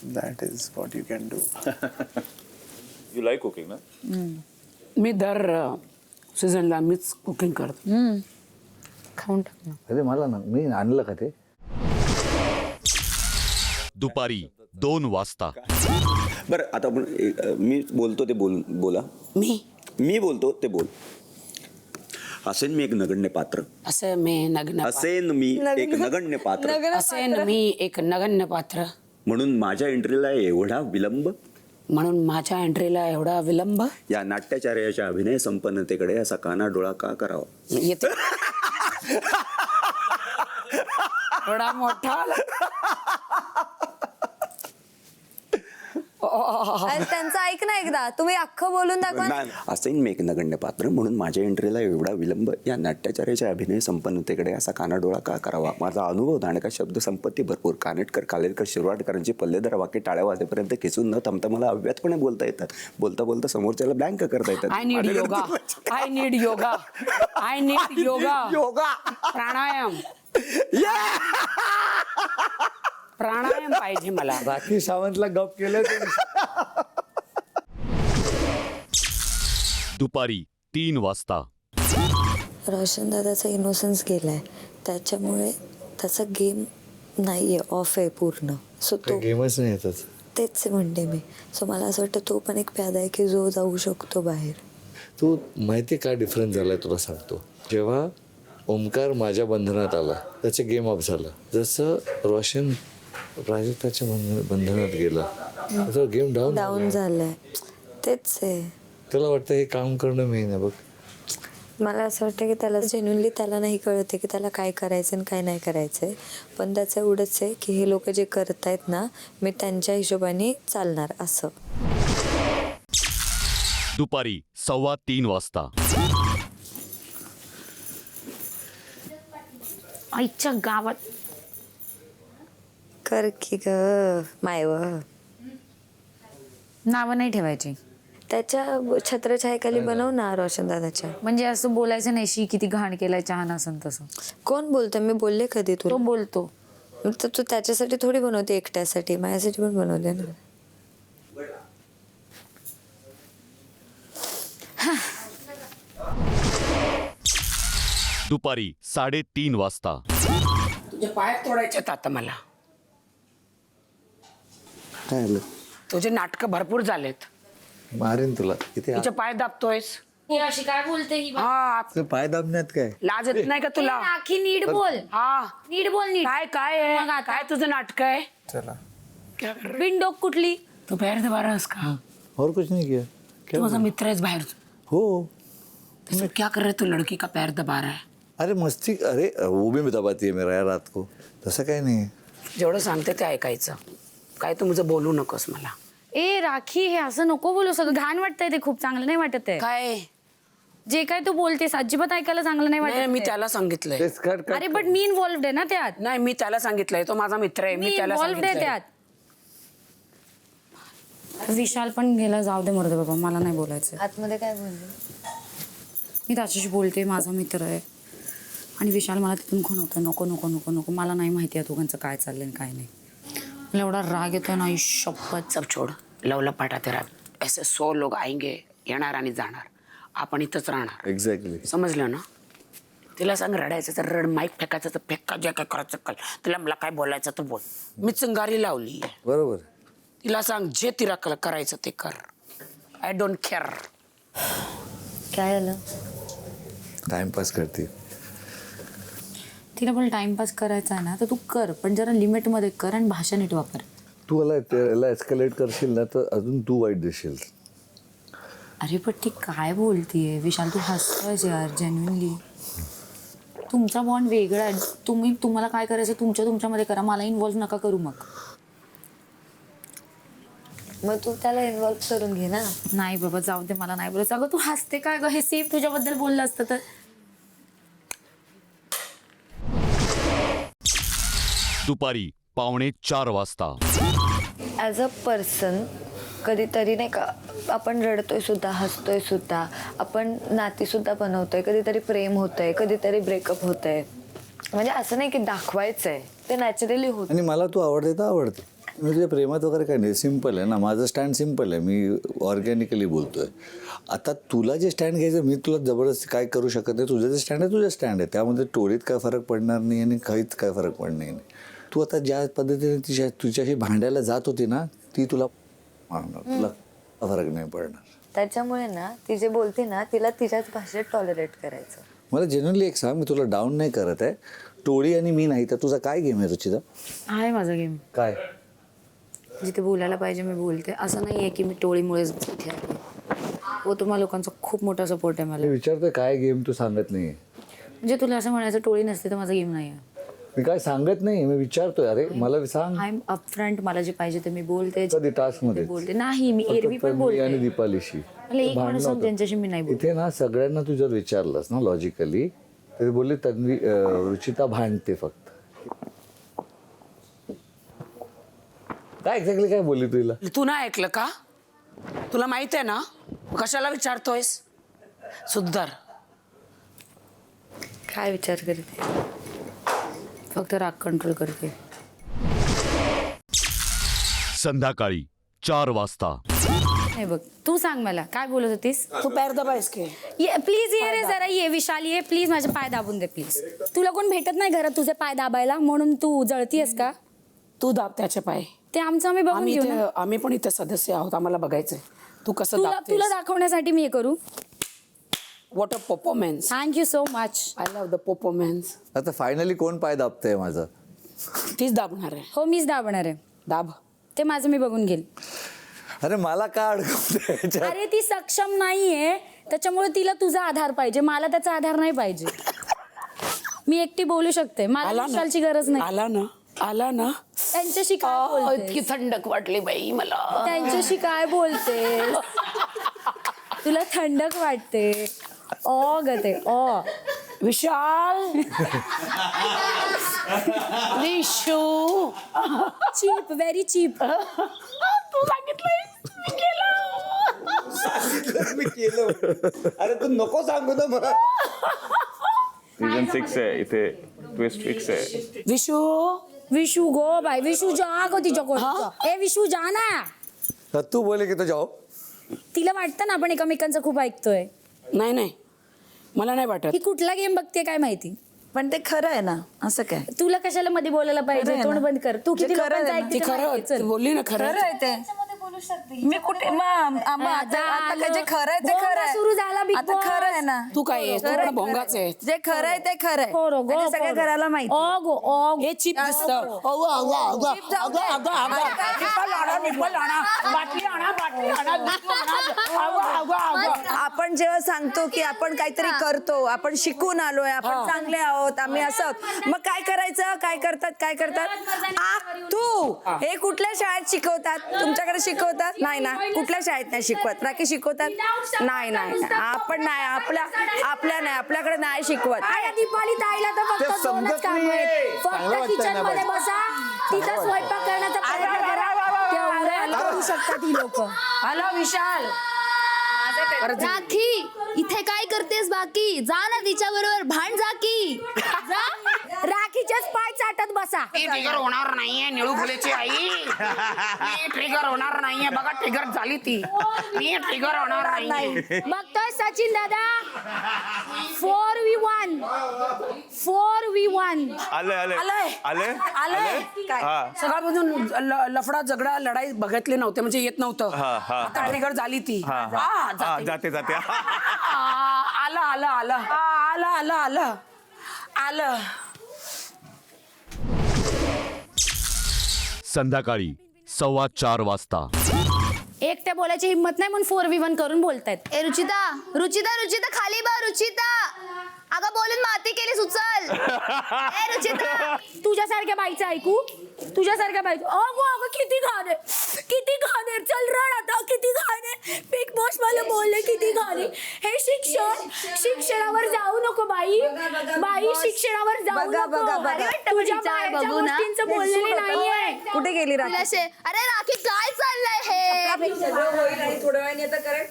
That is what you can do. You like cooking ना? मी दर सीझनला मीच कुकिंग करतो. खाऊन टाक ना. अरे मला ना, मी आणलं का ते? दुपारी 2 वाजता. बरं आता आपण मी बोलतो ते बोला. मी बोलतो ते बोल. असेन मी एक नगण्य पात्र. असेन मी एक नगण्य पात्र. म्हणून माझ्या एंट्रीला एवढा विलंब. या नाट्याचार्याच्या अभिनय संपन्नतेकडे असा कानाडोळा का करावा? येते एवढा मोठा. त्यांचं ऐक ना एकदा, तुम्ही अख्खं बोलून दाखवा. असेन मी एक नगण्य पात्र म्हणून माझ्या एंट्रीला एवढा विलंब. या नाट्याचार्याच्या अभिनय संपन्नतेकडे असा कानाडोळा का करावा? माझा अनुभव दांडका शब्द संपत्ती भरपूर. कानेटकर, कालेलकर, शिरवाडकरांची पल्लेदार वाक्य टाळ्या वाजेपर्यंत खेचून न थांबता मला अव्यातपणे बोलता येतात. बोलता बोलता समोरच्याला ब्लँक करता येतात. I need yoga. प्राणायाम पाहिजे मला. राखी सावंतला गप केलं ते. दुपारी 3 वाजता. रोशन दादाचा इनोसन्स गेलाय, त्याच्यामुळे त्याचा गेम नाहीये, ऑफ आहे पूर्ण. सो तो गेमच नाही येतात. तेच म्हणते मी. सो मला असं वाटतं तो पण एक प्यादा आहे की जो जाऊ शकतो बाहेर. तू माहिती काय डिफरन्स झालाय तुला सांगतो. जेव्हा ओमकार माझ्या बंधनात आला त्याचे गेम ऑफ झालं. जसं रोशन प्राजक्ताच्या बंधनात गेला त्याचा गेम डाऊन झालाय. तेच आहे. त्याला वाटतं हे काम करणं मेन आहे. बघ मला असं वाटतं की त्याला जेन्युनली त्याला नाही कळते की त्याला काय करायचं आणि काय नाही करायचंय. पण त्याचं एवढंच आहे की हे लोक जे करतायत ना, मी त्यांच्या हिशोबाने चालणार असं. दुपारी 2:15 वाजता. आईच्या गावात कर की ग मायव. नावं नाही ठेवायची. त्याच्या छत्रछायेखाली बनव ना रोशन दादाच्या. म्हणजे असं बोलायचं नाही शी किती घाण केलाय छान असं तसं. कोण बोलतं? मी बोलले कधी तो तुला? बोलतो. तर तू त्याच्यासाठी थोडी बनवते, एकट्यासाठी. माझ्यासाठी पण बनवते ना. दुपारी 3:30 वाजता. तुझे पाय तोडायचे आता मला. काय आलं? तुझे नाटक भरपूर झालेत. मारेन तुला. किती तिचे पाय दाबतोयस. ही अशी काय बोलते ही? हा, पाय दाबण्यात काय? लाज येत नाही का तुला? राखी नीट बोल. हा, नीट बोल. नीट काय आहे? मग आता? काय तुझं नाटक आहे? चला. बिनडोक कुठली? तू बाहेर दबारास का? और कुछ नहीं किया. तू माझा मित्र आहेस बाहेर. हो. तो क्या कर रहे तू लड़की का पैर दबा रहा है? अरे मस्ती. अरे वो भी दबाती है मेरा यार रात को. तसं काय नाही. जेवढं सांगते ते ऐकायचं. काय तू मुझं बोलू नकोस मला. ए राखी, हे असं नको बोलू. सगळं घाण वाटतंय ते. खूप चांगलं नाही वाटत आहे. काय जे काय तू बोलतेस अजिबात ऐकायला चांगलं नाही नाही, वाटत. मी त्याला सांगितलंय. तेच कट अरे बट मी इन्व्हॉल्व्ड आहे ना त्यात. नाही, मी त्याला सांगितलंय. तो माझा मित्र आहे. मी त्याला इन्व्हॉल्व्ड आहे सांगितलंय. त्यात. विशाल पण गेला. जाऊ दे मरू दे बाबा, मला नाही बोलायचं. आतमध्ये काय बोलले? मी त्याच्याशी बोलते, माझा मित्र आहे. आणि विशाल मला तिथून खुणवतो, नको नको नको नको. मला नाही माहिती आहे दोघांचं काय चाललंय आणि काय नाही. मला एवढा राग येतो ना, शपथ. सब छोड़. लवला पाटा तेरा. ऐसे 100 लोग आएंगे, येणार आणि जाणार. आपण इथंच राहणार. एक्झॅक्टली. समजलं ना? तिला सांग रडायचं तर रड, माईक फेकायचं तर फेका, जे काय करायचं कर. तिला मला काय बोलायचं तर बोल. मी चिंगारी लावली. बरोबर. तिला सांग जे तिला करायचं ते कर. I don't care. काय आलं? टाइमपास करते. तिला पण टाइमपास करायचा आहे ना तर तू कर, पण जरा लिमिटमध्ये कर आणि भाषा नीट वापर. तू याला एस्केलेट करशील ना तर अजून तू वाईट दिसशील. अरे पण ती काय बोलतीये विशाल? तू हसतोयस यार जेन्युइनली. तुमचा बॉन्ड वेगळा आहे. तुम्हाला काय करायचं तुमच्यामध्ये करा, मला इन्व्हॉल्व्ह नका करू. मग तू त्याला इन्व्हॉल्व करून घे ना. नाही बाबा जाऊ दे, मला नाही बोलायचं. अगं तू हसते काय गं, हे सेम तुझ्याबद्दल बोललं असतं तर. दुपारी 3:45 वाजता. ॲज अ पर्सन कधीतरी नाही का आपण रडतोय सुद्धा, हसतोय सुद्धा, आपण नाती सुद्धा बनवतोय, कधीतरी प्रेम होतंय, कधीतरी ब्रेकअप होतंय. म्हणजे असं नाही की दाखवायचंय, ते नॅचरली होत. आणि मला तू आवडते तर आवडते, मी तुझ्या प्रेमात वगैरे काय नाही. सिम्पल आहे ना, माझं स्टँड सिम्पल आहे, मी ऑर्गॅनिकली बोलतोय. आता तुला जे स्टँड घ्यायचं, मी तुला जबरदस्ती काय करू शकत नाही. तुझं जे स्टँड आहे तुझं स्टँड आहे, त्यामध्ये टोळीत काय फरक पडणार नाही आणि काहीच काय फरक पडणार नाही. तू आता ज्या पद्धतीने तुझ्याशी भांडायला जात होती ना, ती तुला मारणार, तुला फरक नाही पडणार. त्याच्यामुळे ना ती जे बोलते ना तिला तिच्याच भाषेत टॉलरेट करायचं. मला जेन्युअनली एक सांग, मी तुला डाऊन नाही करत आहे. टोळी आणि मी नाही तर तुझा काय गेम आहे रुचिता? आहे माझा गेम. काय? जिथे बोलायला पाहिजे मी बोलते. असं नाही आहे की मी टोळीमुळेच इथे आहे. हो, तुम्हाला लोकांचा खूप मोठा सपोर्ट आहे मला. मी विचारतोय काय गेम, तू सांगत नाही. म्हणजे तुला असं म्हणायचं टोळी नसते तर माझा गेम नाही आहे. मी काय सांगत नाही, मी विचारतोय. अरे मला सांग. आय एम अपफ्रंट, मला जे पाहिजे ते मी बोलते. कधी टास्कमध्ये बोलते नाही, मी एरवी पण मी बोलते. आणि दीपालीशी मला एक भांडणं माणूस होतं. त्यांच्याशी मी नाही बोलते. इथे ना सगळ्यांना तू जर विचारलंस ना लॉजिकली, तरी बोलली तन्वी रुचिता भांडते फक्त. काय एक्झॅक्टली काय बोलली तुला? तू नाही ऐकलं का? तुला माहित आहे ना, कशाला विचारतोयस? सुद्धार. काय विचार करते? फक्त राग कंट्रोल करते. संध्याकाळी 4 वाजता. हे बघ, तू सांग मला काय बोलत होतीस. तू पैर दबायस की? प्लीज ये रे जरा, ये विशाल, ये प्लीज, माझे पाय दाबून दे प्लीज. तुला कोण भेटत नाही घरात तुझे पाय दाबायला, म्हणून तू जळतीयस का? तू दाब त्याचे पाय. ते आमचं आम्ही बघून घेऊ ना. आम्ही पण इथे सदस्य आहोत, आम्हाला बघायचंय तू कसं तुला दाबतेस. दाखवण्यासाठी मी हे करू. What a performance. Thank you so much. I love the performance. आता फायनली कोण पाय दाबतंय माझं? तीच दाबणार आहे. हो, मीच दाबणार आहे. दाब. ते माझं मी बघून घेईल. अरे मला का अडकवते? अरे ती सक्षम नाहीये, त्याच्यामुळे तिला तुझा आधार पाहिजे, मला त्याचा आधार नाही पाहिजे. मी एकटी बोलू शकते, मला विशालची गरज नाही. आला ना त्यांच्याशी काय बोलते? इतकी थंडक वाटली बाई मला. त्यांच्याशी काय बोलते? तुला थंडक वाटते? ओ गते ओ. Vishal. Vishu. Cheap, very cheap. तू मी केलं. अरे तू नको सांगू ना मला. सीझन 6 आहे, इथे ट्विस्ट फिक्स आहे. विशू गो बाय, विशू जा गो तिच्या. ए विशू जा ना. तू बोले की तो जाओ. तिला वाटतं ना आपण एकमेकांचं खूप ऐकतोय. नाही मला नाही वाटत. ही कुठला गेम बघते काय माहिती, पण ते खरं आहे ना. असं काय, तुला कशाला मध्ये बोलायला पाहिजे? तोंड बंद कर. तू किती लोकांचं ऐकते ती ते माहिती आहे. खरं चल. बोलली ना. खरं आहे ते. मी कुठे आता जे खरं आहे ते खरं आहे. सुरू झाला Big आता Boss. खरं आहे ना. तू काय आहेस? तू पण भोंगाच आहे. जे खरं आहे ते खरं आहे. आणि सगळ्या घराला माहिती. हे चिप दिसतं. आपण जेव्हा सांगतो की आपण काहीतरी करतो, आपण शिकून आलोय, आपण चांगले आहोत, आम्ही असं आहोत, मग काय करायचं? काय करतात? तू हे कुठल्या शाळेत शिकवतात? तुमच्याकडे शिकवतात? नाही ना. कुठल्या शाळेत नाही शिकवत? राखी शिकवतात? नाही आपण नाही, आपल्या नाही, आपल्याकडे नाही शिकवत. दीपाली ताईला तर फक्त दोनच काम आहेत. फक्त किचन मध्ये बसा, तिथं स्वयंपाक करण्याचा प्रयत्न करा. तेवढं करू शकतात ही लोक. हॅलो विशाल. राखी, इथे काय करतेस बाकी? जा ना तिच्या बरोबर भांड जा की. राखीचेच पाय चाटत बसा. ट्रिगर होणार नाहीये निळू फुलेची आई. मी ट्रिगर होणार नाहीये. बघा ट्रिगर झाली ती. मी ट्रिगर होणार नाहीये. बघतोय सचिन दादा. 4v1. आलंय. सकाळपासून लफडा झगडा लढाई बघितली नव्हते, म्हणजे येत नव्हतं. आता ट्रिगर झाली ती. जाते आलं. संध्याकाळी 4:15 वाजता. एकट्या बोलायची हिंमत नाही म्हणून 4v1 करून बोलतायत. ए रुचिता रुचिता रुचिता खाली बघ रुचिता. अगं बोलून माती केली उचल. ए रुचिता तुझ्यासारख्या बाईचं ऐकू, तुझ्यासारख्या बाईचं अगं किती घाण आहे, किती घाण आहे. चल रड आता, किती घाण आहे. बिग बॉस मला बोलले किती घाण आहे. हे शिक्षणावर जाऊ नको बाई, बाई शिक्षणावर जाऊ नको. तुझ्या बाहेरच्या गोष्टींचं बोललेले नाहीये. कुठे गेली तिला रात्री? अरे राखी काय चाललंय हे. थोड्या वेळाने आता करेल.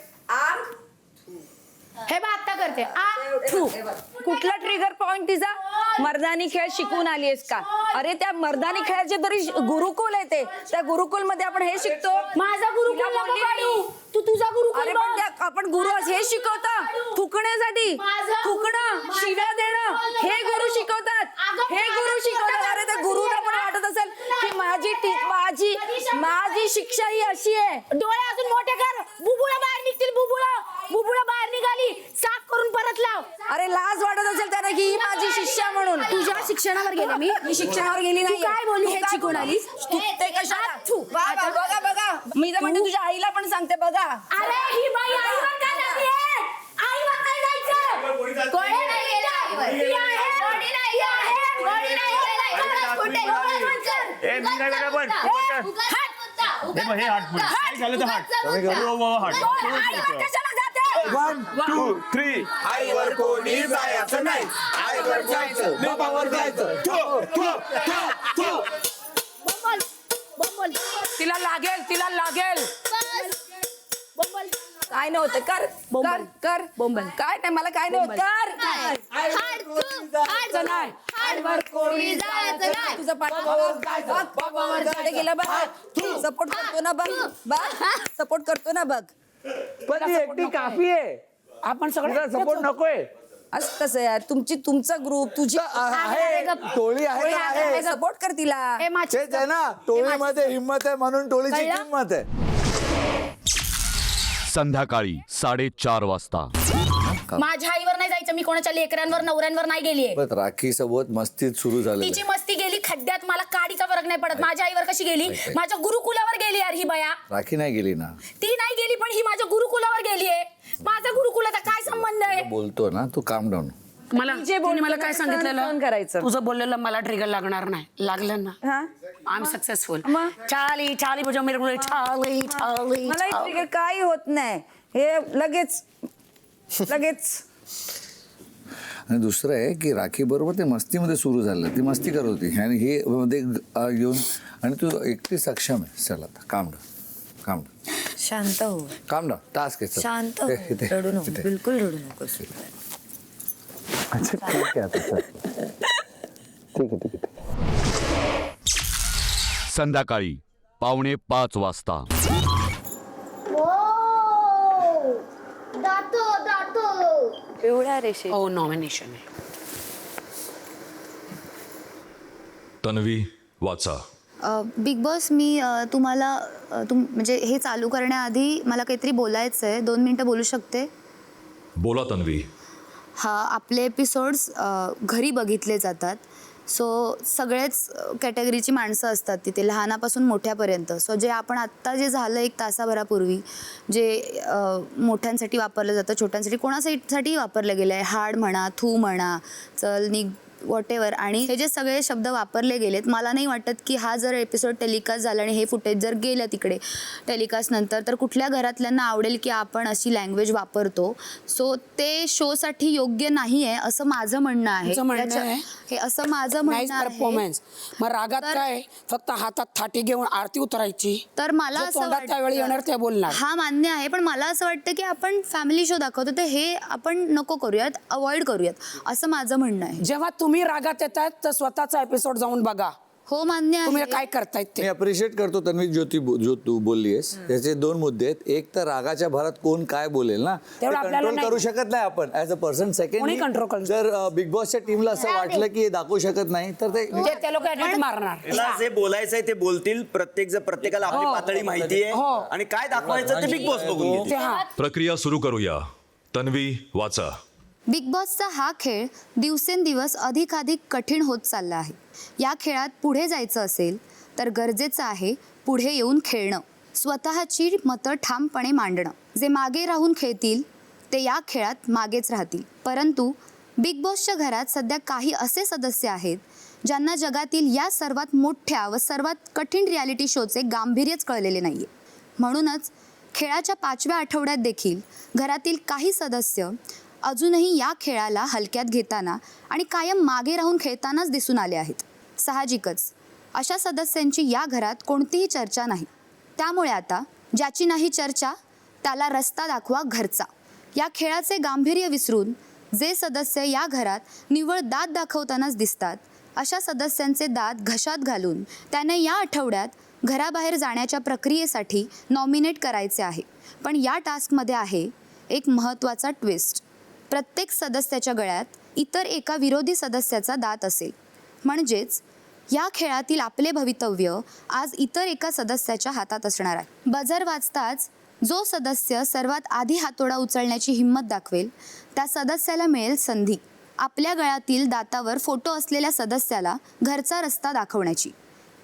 हे बघ आता करते. कुठला ट्रिगर पॉइंट तिचा? मर्दानी खेळ शिकून आलीयस का? अरे त्या मर्दानी खेळाचे तरी गुरुकुल आहे ते. त्या गुरुकुल मध्ये आपण हे शिकतो. माझा गुरुकुल नको काढू, तू तुझा गुरुकुल अरे बघ. पण आपण गुरु हे शिकवता थुकण्यासाठी, थुकणं, शिव्या देणं हे गुरु शिकवतात. हे गुरु शिकवतात. अरे त्या गुरुला पण वाटत असेल की माझी शिक्षा ही अशी आहे. डोळे अजून मोठे कर. बुबुळा बाहेर निघतील. बुबुळा बाहेर निघाली, साफ करून परत लाव. अरे लाज वाटत असेल त्याला की ही माझी शिष्या म्हणून. तुझ्या शिक्षणावर गेले मी शिक्षणावर गेली नाही. काय बोलली हे शिकून आलीस? ते कशाला? बघा मी तर म्हणते तुझ्या आईला पण सांगते बघा. अरे ही बाई आईवर काय जातीये? आईवर काय जायचं? कोणी नाही गेलं आईवर. ती आहे. कोणी नाही आहे. कोणी नाही गेलं आईवर. कुठे? ए, मी नाही गेला पण. हे हात पुढे. काय झालं तर हात. आईवर कशाला जाते? 1 2 3 आईवर कोणी जायचं नाही, आईवर जायचं, बाबावर जायचं. बोंबल. तिला लागेल. काय नव्हतं कर बोंबल. कर बोंबल. काय नाही मला काय नव्हतं कर. हाडवर कोणी जायचं नाही. तुझं पाठ गेला बघ. सपोर्ट करतो ना बघ. सपोर्ट करतो ना बघ. पण ती एकटी काफी आहे. आपण सगळं सपोर्ट नकोय. असं कसं यार तुमचा ग्रुप तुझी आहे टोळी आहे ना, आहे. सपोर्ट कर तिला. तेच आहे ना, टोळीमध्ये हिंमत आहे म्हणून टोळीची किंमत आहे. संध्याकाळी 4:30 वाजता. माझ्या आईवर नाही जायचं. मी कोणाच्या लेकरांवर नवऱ्यांवर नाही गेलीये. पण राखी सोबत मस्तीत सुरू झालं. तिची मस्ती गेली खड्ड्यात, मला काडीचा फरक नाही पडत. माझ्या आईवर कशी गेली? माझ्या गुरुकुलावर गेली यार ही बाया. राखी नाही गेली ना. ती नाही गेली पण ही माझ्या गुरुकुलावर गेलीये. माझा गुरुकुलाचा काय संबंध आहे? बोलतो ना तू, काम डाऊन. मला काय सांगितलेलं सहन करायचं. तुझं बोललेलं मला ट्रिगर लागणार नाही. लागलं ना हा आय एम सक्सेसफुल. मग? चाली बजाव मेरे को चाली. मला ट्रिगर काही होत नाही. हे लगेच आणि दुसरं आहे की राखी बरोबर ते मस्तीमध्ये सुरू झालं. ती मस्ती करत होती आणि हे मध्ये येऊन आणि तू एकटी सक्षम आहे. चल आता काम डाऊन. शांत हो, काम डाऊन. टास्क आहे. शांत हो. रडू नको, बिलकुल रडू नकोस. अच्छा ठीक आहे आता चल. ठीक आहे. संध्याकाळी 4:45 वाजता. पिवळ्या रेषे. हो नॉमिनेशन आहे. तन्वी वाचा. बिग बॉस मी तुम्हाला म्हणजे हे चालू करण्याआधी मला काहीतरी बोलायचं आहे. 2 मिनिटं बोलू शकते? बोला तन्वी. हा आपले एपिसोड्स घरी बघितले जातात. सो सगळेच कॅटेगरीची माणसं असतात तिथे, लहानापासून मोठ्यापर्यंत. सो जे आपण आत्ता जे झालं 1 तासाभरापूर्वी जे मोठ्यांसाठी वापरलं जातं, छोट्यांसाठी कोणासाठी वापरलं गेलं आहे, हाड म्हणा, थू म्हणा, चल निघ, वॉटेवर, आणि हे जे सगळे शब्द वापरले गेलेत, मला नाही वाटत की हा जर एपिसोड टेलिकास्ट झाला आणि हे फुटेज जर गेलं तिकडे टेलिकास्ट नंतर तर कुठल्या घरातल्यांना आवडेल की आपण अशी लँग्वेज वापरतो. सो ते शोसाठी योग्य नाही आहे असं माझं म्हणणं आहे. हे असं माझं म्हणणं आहे. परफॉर्मन्स मग रागात काय फक्त हातात थाटी घेऊन आरती उतरायची. तर मला असं त्यावेळी येणार ते बोलणार. हा मान्य आहे, पण मला असं वाटतं की आपण फॅमिली शो दाखवतो तर हे आपण नको करूयात, अवॉइड करूयात असं माझं म्हणणं आहे. जेव्हा तुम्ही रागात येतात तर स्वतःचा एपिसोड जाऊन बघा. हो मान्य तुम्ही आहे. काय करतायत ते. मी अप्रिशिएट करतो तन्वी जो तू बोलली आहेस. त्याचे 2 मुद्दे आहेत. एक तर रागाच्या भरात कोण काय बोलेल ना, ते कंट्रोल करू शकत नाही आपण ॲज अ पर्सन. सेकंड, जर बिग बॉसच्या टीमला असं वाटलं की हे दाखवू शकत नाही तर ते लोक मारणार. तिला जे बोलायचंय ते बोलतील. प्रत्येकाला आपली पातळी माहिती आहे आणि काय दाखवायचं ते बिग बॉस बघून घेतील. प्रक्रिया सुरू करूया. तन्वी वाचा. बिग बॉसचा हा खेळ दिवसेंदिवस अधिकाधिक कठीण होत चालला आहे. या खेळात पुढे जायचं असेल तर गरजेचं आहे पुढे येऊन खेळणं. स्वतःची मतं ठामपणे मांडणं. जे मागे राहून खेळतील ते या खेळात मागेच राहतील. परंतु बिग बॉसच्या घरात सध्या काही असे सदस्य आहेत ज्यांना जगातील या सर्वात मोठ्या व सर्वात कठीण रियालिटी शोचे गांभीर्यच कळलेले नाही आहे. म्हणूनच खेळाच्या 5व्या आठवड्यात देखील घरातील काही सदस्य अजूनही या खेळाला हलक्यात घेताना आणि कायम मागे राहून खेळतानाच दिसून आले आहेत. साहजिकच अशा सदस्यांची या घरात कोणतीही चर्चा नाही. त्यामुळे आता ज्याची नाही चर्चा त्याला रस्ता दाखवा घरचा. या खेळाचे गांभीर्य विसरून जे सदस्य या घरात निव्वळ दात दाखवतानाच दिसतात अशा सदस्यांचे दात घशात घालून त्याने या आठवड्यात घराबाहेर जाण्याच्या प्रक्रियेसाठी नॉमिनेट करायचे आहे. पण या टास्कमध्ये आहे एक महत्त्वाचा ट्विस्ट. प्रत्येक सदस्याच्या गळ्यात इतर एका विरोधी सदस्याचा दात असेल. म्हणजेच या खेळातील आपले भवितव्य आज इतर एका सदस्याच्या हातात असणार आहे. बझर वाजताच जो सदस्य सर्वात आधी हातोडा उचलण्याची हिंमत दाखवेल त्या सदस्याला मिळेल संधी आपल्या गळ्यातील दातावर फोटो असलेल्या सदस्याला घरचा रस्ता दाखवण्याची.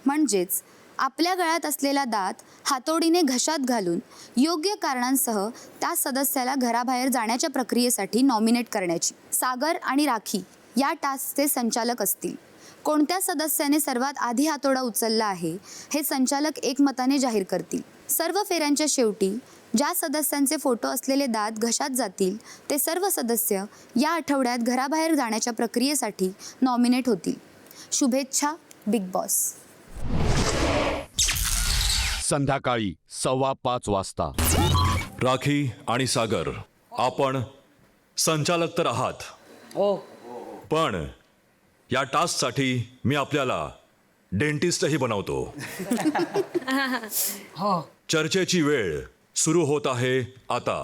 म्हणजेच आपल्या गळ्यात असलेला दात हातोडीने घशात घालून योग्य कारणांसह त्या सदस्याला घराबाहेर जाण्याच्या प्रक्रियेसाठी नॉमिनेट करण्याची. सागर आणि राखी या टास्कचे संचालक असतील. कोणत्या सदस्याने सर्वात आधी हातोडा उचलला आहे हे संचालक एकमताने जाहीर करतील. सर्व फेऱ्यांच्या शेवटी ज्या सदस्यांचे फोटो असलेले दात घशात जातील ते सर्व सदस्य या आठवड्यात घराबाहेर जाण्याच्या प्रक्रियेसाठी नॉमिनेट होतील. शुभेच्छा बिग बॉस. संध्याकाळी 5:15 वाजता. राखी आणि सागर, आपण संचालक तर आहात, पण या टास्कसाठी मी आपल्याला डेंटिस्टही बनवतो. चर्चेची वेळ सुरू होत आहे आता.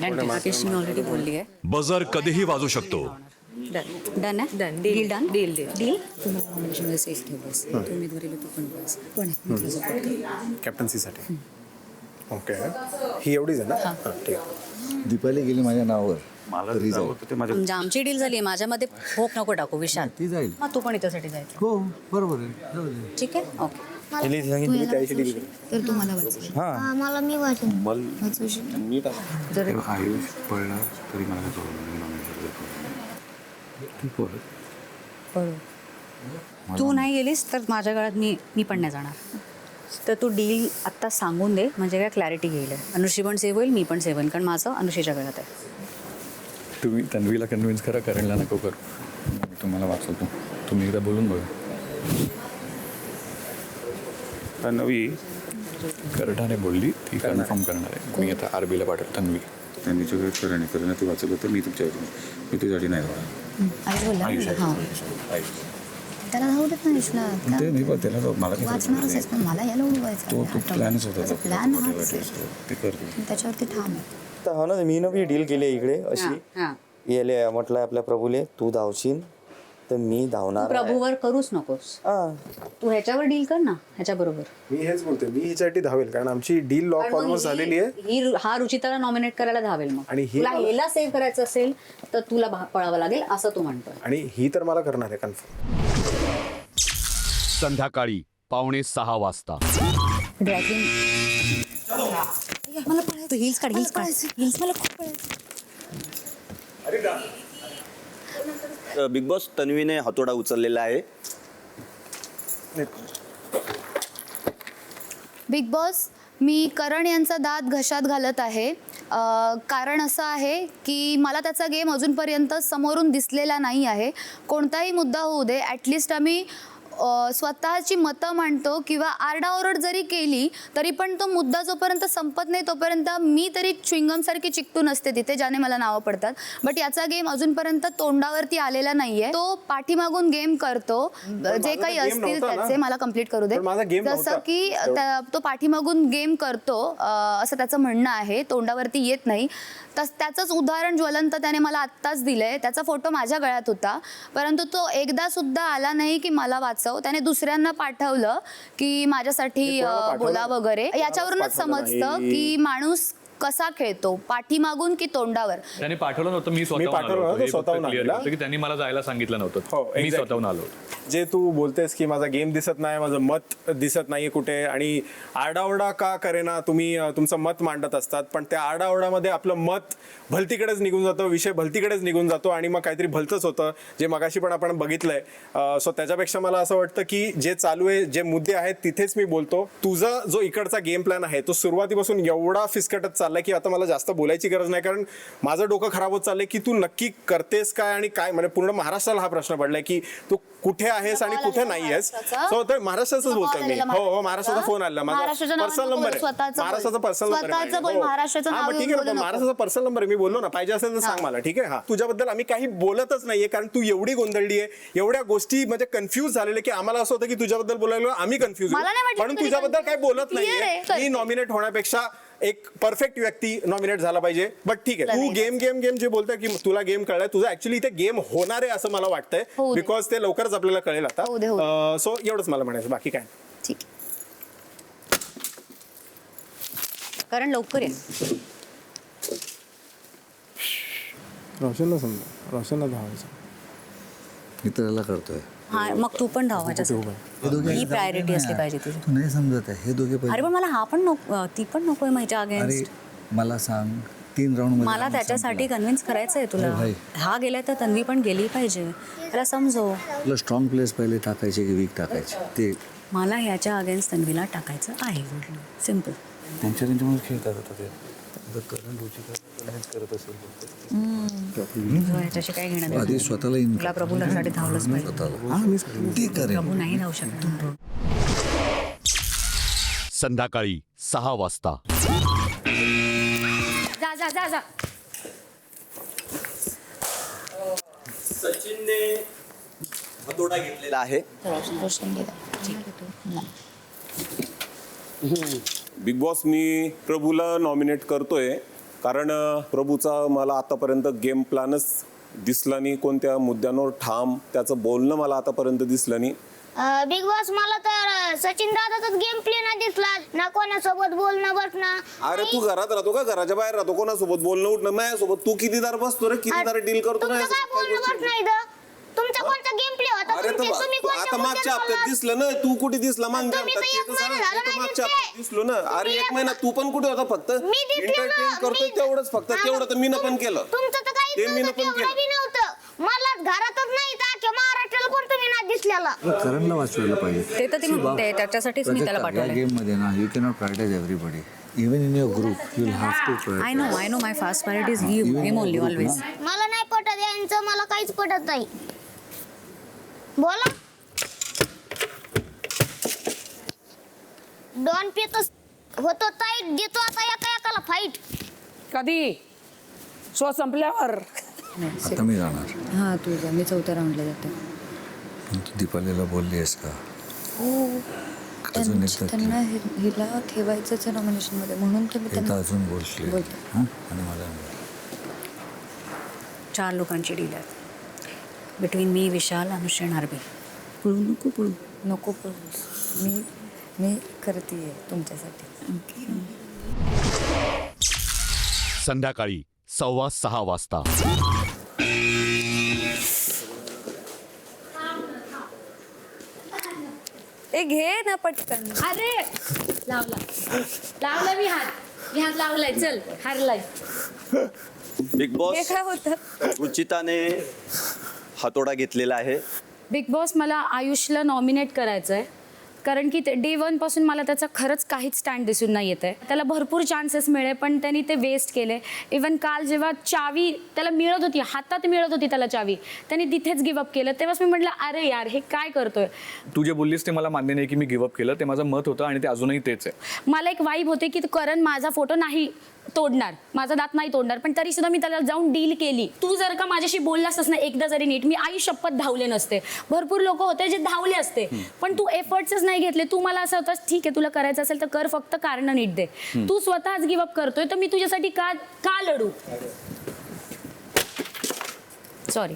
ऑलरेडी बोलली आहे. बझर कधीही वाजू शकतो. डन आहे. Done deal done deal deal कॅप्टन्सीसाठी ओके. ही एवढीच आहे ना? हां, ठीक आहे. दीपाली गेली माझ्या नावावर. मला तरी जाईल. ते माझ्या म्हणजे आमची डील झाली. माझ्यामध्ये होप नको टाकू विशाल. ती जाईल. मग तू पण इथं जायचं. हो बरोबर आहे. जाऊ दे. ठीक आहे ओके. त्याची डील केली. तर तुम्हाला वाचलं मला मी वाचून जर आयुष पडला तरी मला काय प्रॉब्लेम नाही. तू नाही गेलीस तर माझ्या गळ्यात मी पण नाही जाणार. तर तू डील आत्ता सांगून दे म्हणजे काय क्लॅरिटी घेईल. अनुश्री पण सेव्ह होईल, मी पण सेव्ह होईल, कारण माझं अनुश्रीच्या गळ्यात आहे. तुम्ही तन्वीला कन्व्हिन्स करा, करणला नको करू. मी तुम्हाला वाचवतो. तुम्ही एकदा बोलून बघा. तन्वी करठाने बोलली ती कन्फर्म करणार आहे. मी आता आरबीला पाठवतो. तन्वी तन्वीच्या वेळेस करण करणं ती वाचवलं तर मी तुमच्यासाठी मी तुझ्यासाठी नाही त्याला धावू देत नाही आयुषला. ते नाही पण त्याला मला वाचणारच आहेस, पण मला याला उडवायचं. तो प्लॅनच होता. प्लॅन हाच आहे. ते करतो. त्याच्यावरती ठाम आहे. तर हो ना, मी ना डील केली आहे इकडे अशी. याले म्हटलं आपल्या प्रभूले तू धावशील तर मी धावणार. प्रभूवर करूच नकोस. तू ह्याच्यावर डील कर ना, ह्याच्याबरोबर. मी हेच बोलते, मी हिच्यासाठी धावेल कारण आमची डील लॉक ऑलमोस्ट झालेली आहे. हा रुचिताला नॉमिनेट करायला धावेल. मग आणि ही तुला हेला सेव्ह करायचं असेल तर तुला पळावं लागेल असं तू म्हणतोय. आणि ही तर मला करणार आहे कन्फर्म. संध्याकाळी 5:45 वाजता. मला पळायचं. हिल्स काढ, हिल्स काढ. हिल्स मला खूप पळायचं. बिग बॉस, तन्वीने हातोडा उचललेला आहे. बिग बॉस, मी करण यांचा दात घशात घालत आहे. कारण असं आहे की मला त्याचा गेम अजूनपर्यंत समोरून दिसलेला नाही आहे. कोणताही मुद्दा होऊ दे, ॲटलिस्ट आम्ही स्वतःची मतं मांडतो किंवा आरडाओरड जरी केली तरी पण तो मुद्दा जोपर्यंत संपत नाही तोपर्यंत मी तरी च्युइंगमसारखी चिकटून असते तिथे, ज्याने मला नावं पडतात. बट याचा गेम अजूनपर्यंत तोंडावरती आलेला नाही आहे. तो पाठीमागून गेम करतो. जे काही असतील त्याचे मला कंप्लीट करू दे. जसं की तो पाठीमागून गेम करतो असं त्याचं म्हणणं आहे, तोंडावरती येत नाही. त्याचंच उदाहरण ज्वलंत त्याने मला आत्ताच दिलंय. त्याचा फोटो माझ्या गळ्यात होता, परंतु तो एकदा सुद्धा आला नाही की मला वाचव. त्याने दुसऱ्यांना पाठवलं की माझ्यासाठी बोला वगैरे. याच्यावरूनच समजतं की माणूस कसा खेळतो, पाठीमागून की तोंडावर? त्यांनी पाठवलं नव्हतं, मी मी पाठवलं नव्हतं, स्वतःहून आलेला. की त्यांनी मला जायला सांगितलं हो, नव्हतं, मी exactly. स्वतःहून आलो. जे तू बोलतेस की माझा गेम दिसत नाही, माझं मत दिसत नाही कुठे, आणि आरडाओरडा का करेना तुम्ही तुमचं मत मांडत असतात, पण त्या आरडाओरडामध्ये आपलं मत भलतीकडेच निघून जातं, विषय भलतीकडेच निघून जातो आणि मग काहीतरी भलतंच होतं, जे मगाशी पण आपण बघितलंय. सो त्याच्यापेक्षा मला असं वाटतं की जे चालू आहे, जे मुद्दे आहेत तिथेच मी बोलतो. तुझा जो इकडचा गेम प्लॅन आहे तो सुरुवातीपासून एवढा फिसकटत चाललाय की आता मला जास्त बोलायची गरज नाही, कारण माझं डोकं खराब होत चाललंय की तू नक्की करतेस काय आणि काय. म्हणजे पूर्ण महाराष्ट्राला हा प्रश्न पडलाय की तू कुठे आहेस आणि कुठे नाही आहेस. सो तर महाराष्ट्राच बोलतोय मी. हो, महाराष्ट्राचा फोन आला, माझा पर्सनल नंबर आहे, महाराष्ट्राचा पर्सनल नंबर आहे. ठीक आहे, महाराष्ट्राचा पर्सनल नंबर आहे, मी बोललो ना, पाहिजे असेल तर सांग मला, ठीक आहे. हा, तुझ्याबद्दल आम्ही काही बोलतच नाहीये, कारण तू एवढी गोंधळली आहे, एवढ्या गोष्टी म्हणजे कन्फ्यूज झालेले की आम्हाला असं होतं की तुझ्याबद्दल बोलायला आम्ही कन्फ्यूज, म्हणून तुझ्याबद्दल काही बोलत नाहीये. मी नॉमिनेट होण्यापेक्षा एक परफेक्ट व्यक्ती नॉमिनेट झाला पाहिजे. बट ठीक आहे, तू गेम गेम गेम जे बोलतोय की तुला गेम कळलाय, तुझं ऍक्च्युली इथे गेम होणार आहे असं मला वाटतंय, बिकॉज ते लवकरच आपल्याला कळेल आता. सो एवढंच मला म्हणायचं, बाकी काय. ठीक, कारण लवकर आहे. रोशनला समजा, रोशनला धावायचं. मित्राला करतोय. हा, मग तू पण धाव माझ्यासाठी. ही प्रायोरिटी असली पाहिजे तुझी. तू नाही समजत आहे, हे दोघे अरे पण मला हा पण नको, ती पण नकोय माझ्या अरे अगेन्स्ट. मला सांग, 3 राऊंड मला त्याच्यासाठी कन्व्हिन्स करायचं आहे तुला. भाई. हा गेलाय तर तन्वी पण गेली पाहिजे, त्याला समजव. तुला स्ट्रॉंग प्लेस पहिले टाकायचे की वीक टाकायचे ते. मला ह्याच्या अगेन्स्ट तन्वीला टाकायचं आहे, सिम्पल. त्यांच्यामुळे खेळतात आता ते. ह्याच्याशी काय घेणं देणं आधी नाही. स्वतःला तुला प्रभूसाठी धावलंच पाहिजे. ते करेन. प्रभू नाही धावू शकत. संध्याकाळी 6 वाजता. जा जा जा जा. सचिनने हातोडा घेतलेला आहे. बिग बॉस, मी प्रभूला नॉमिनेट करतोय कारण प्रभूचा मला आतापर्यंत गेम प्लॅनच दिसला नाही, कोणत्या मुद्द्यांवर ठाम त्याचं बोलणं मला आतापर्यंत दिसलं नाही. बिग बॉस, मला तर सचिन दादाचाच गेम प्ले नाही दिसला, ना कोणासोबत बोलणं बसणं. अरे तू घरात राहतो का, घराच्या बाहेर राहतो, कोणासोबत बोलणं उठणं, माझ्यासोबत तू कितीदार बसतो रे, कितीदार डील करतो तुमचं काय बोलणं बसणं इथं? तुमचा कोणता गेम प्ले होता? अरे तुम्ही आता मागच्या हप्त्यात दिसलं ना, तू कुठे दिसला मागच्या हप्त्यात? मागच्या हप्त्यात दिसलो ना. अरे 1 महिना तू पण कुठे होता? फक्त एंटरटेन करतोय तेवढंच, फक्त तेवढं तर मी पण केलं. तुमचं तर काही नव्हतं. मला घरातच नाही तर अख्ख्या महाराष्ट्राला पण तुम्ही नाही दिसलेला. करणला वाचवायला पाहिजे. ते तर ते त्याच्यासाठीच मी त्याला पाठवलं. गेम मध्ये ना, you cannot prioritise everybody. Even in your group you will have to prioritise. I know my first priority is him only always. मला नाही पटत यांचं, मला काहीच पटत नाही. बोला. डॉन पितो होतो टाईट, देतो आता एका एकाला फाईट. कधी शो संपल्यावर. आता मी जाणार. हा तू जा, मी 4थ्या राऊंडला जाते. तू दीपालीला बोलली आहेस का? अजून एकदा त्यांना हिला ठेवायचंच आहे नॉमिनेशन मध्ये, म्हणून तर मी त्यांना अजून बोलले बोलते. आणि मला 4 लोकांची डील आहे बिटवीन मी, विशाल, अनुश्री आणि आरबी. नको पळू. मी करते तुमच्यासाठी. संध्याकाळी 6:15 वाजता. ए घे ना पटकन. अरे लावला मी हात लावलाय. चल हारलाय. बिग हे बॉस, काय होतं? रुचिताने हातोडा घेतलेला आहे. बिग बॉस, मला आयुषला नॉमिनेट करायचं आहे, कारण की डे 1 पासून मला त्याचा खरंच काहीच स्टँड दिसून नाही येत आहे. त्याला भरपूर चान्सेस मिळे पण त्यांनी ते वेस्ट केले. इवन काल जेव्हा चावी त्याला मिळत होती, हातात मिळत होती त्याला चावी, त्यांनी तिथेच गिव्हअप केलं. तेव्हाच मी म्हटलं अरे यार हे काय करतोय. तू जे बोललीस ते मला मान्य नाही की मी गिव्हअप केलं, ते माझं मत होतं आणि ते अजूनही तेच आहे. मला एक वाईब होते की करण माझा फोटो नाही तोडणार, माझा दात नाही तोडणार, पण तरी सुद्धा मी त्याला जाऊन डील केली. तू जर का माझ्याशी बोललास ना एकदा जरी नीट, मी आई शपथ धावले नसते. भरपूर लोक होते जे धावले असते, पण तू एफर्ट्सच नाही घेतले. तू मला असं होतं ठीक आहे तुला करायचं असेल तर कर, फक्त कारण नीट दे. तू स्वतःच गिव्हअप करतोय तर मी तुझ्यासाठी का लढू. सॉरी,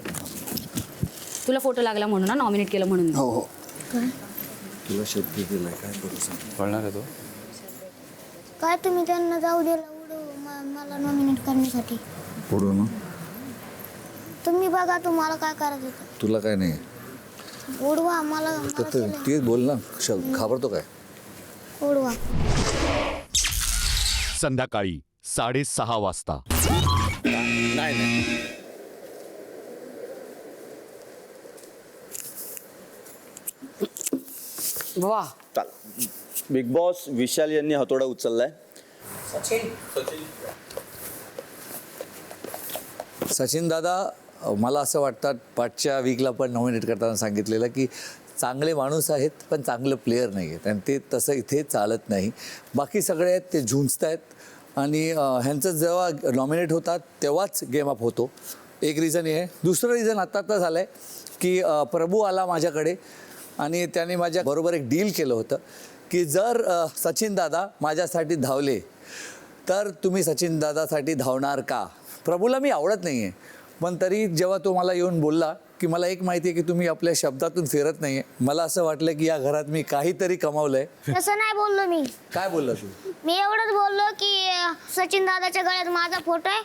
तुला फोटो लागला म्हणून ना नॉमिनेट केलं म्हणून. हो हो. तुला शब्द दिलाय, काय करू सांग. कळणार आहे तो. काय तुम्ही त्यांना जाऊ दिला, मला नॉमिनेट करण्यासाठी. पुढू ना तुम्ही बघा तुम्हाला काय करायचं होतं. तुला काय नाही उडवा मला तर तेच बोल ना घाबरतो काय. उडवा. संध्याकाळी 6:30 वाजता. नाही वा बिग बॉस विशाल यांनी हातोडा उचललाय. सचिन दादा मला असं वाटतं पाठच्या वीकला पण नॉमिनेट करताना सांगितलेलं की चांगले माणूस आहेत पण चांगलं प्लेयर नाही आहेत आणि ते तसं इथे चालत नाही. बाकी सगळे आहेत ते झुंजत आहेत आणि ह्यांचं जेव्हा नॉमिनेट होतात तेव्हाच गेम अप होतो. एक रिझन हे आहे. दुसरं रिझन आता झालं आहे की प्रभू आला माझ्याकडे आणि त्याने माझ्याबरोबर एक डील केलं होतं की जर सचिन दादा माझ्यासाठी धावले तर तुम्ही सचिन दादासाठी धावणार का. प्रभूला मी आवडत नाही आहे पण तरी जेव्हा तो मला येऊन बोलला की मला एक माहिती आहे की तुम्ही आपल्या शब्दातून फिरत नाही आहे, मला असं वाटलं की या घरात मी काहीतरी कमावलं आहे. तसं नाही बोललो मी. काय बोलला तू. मी एवढंच बोललो की सचिन दादाच्या गळ्यात माझा फोटो आहे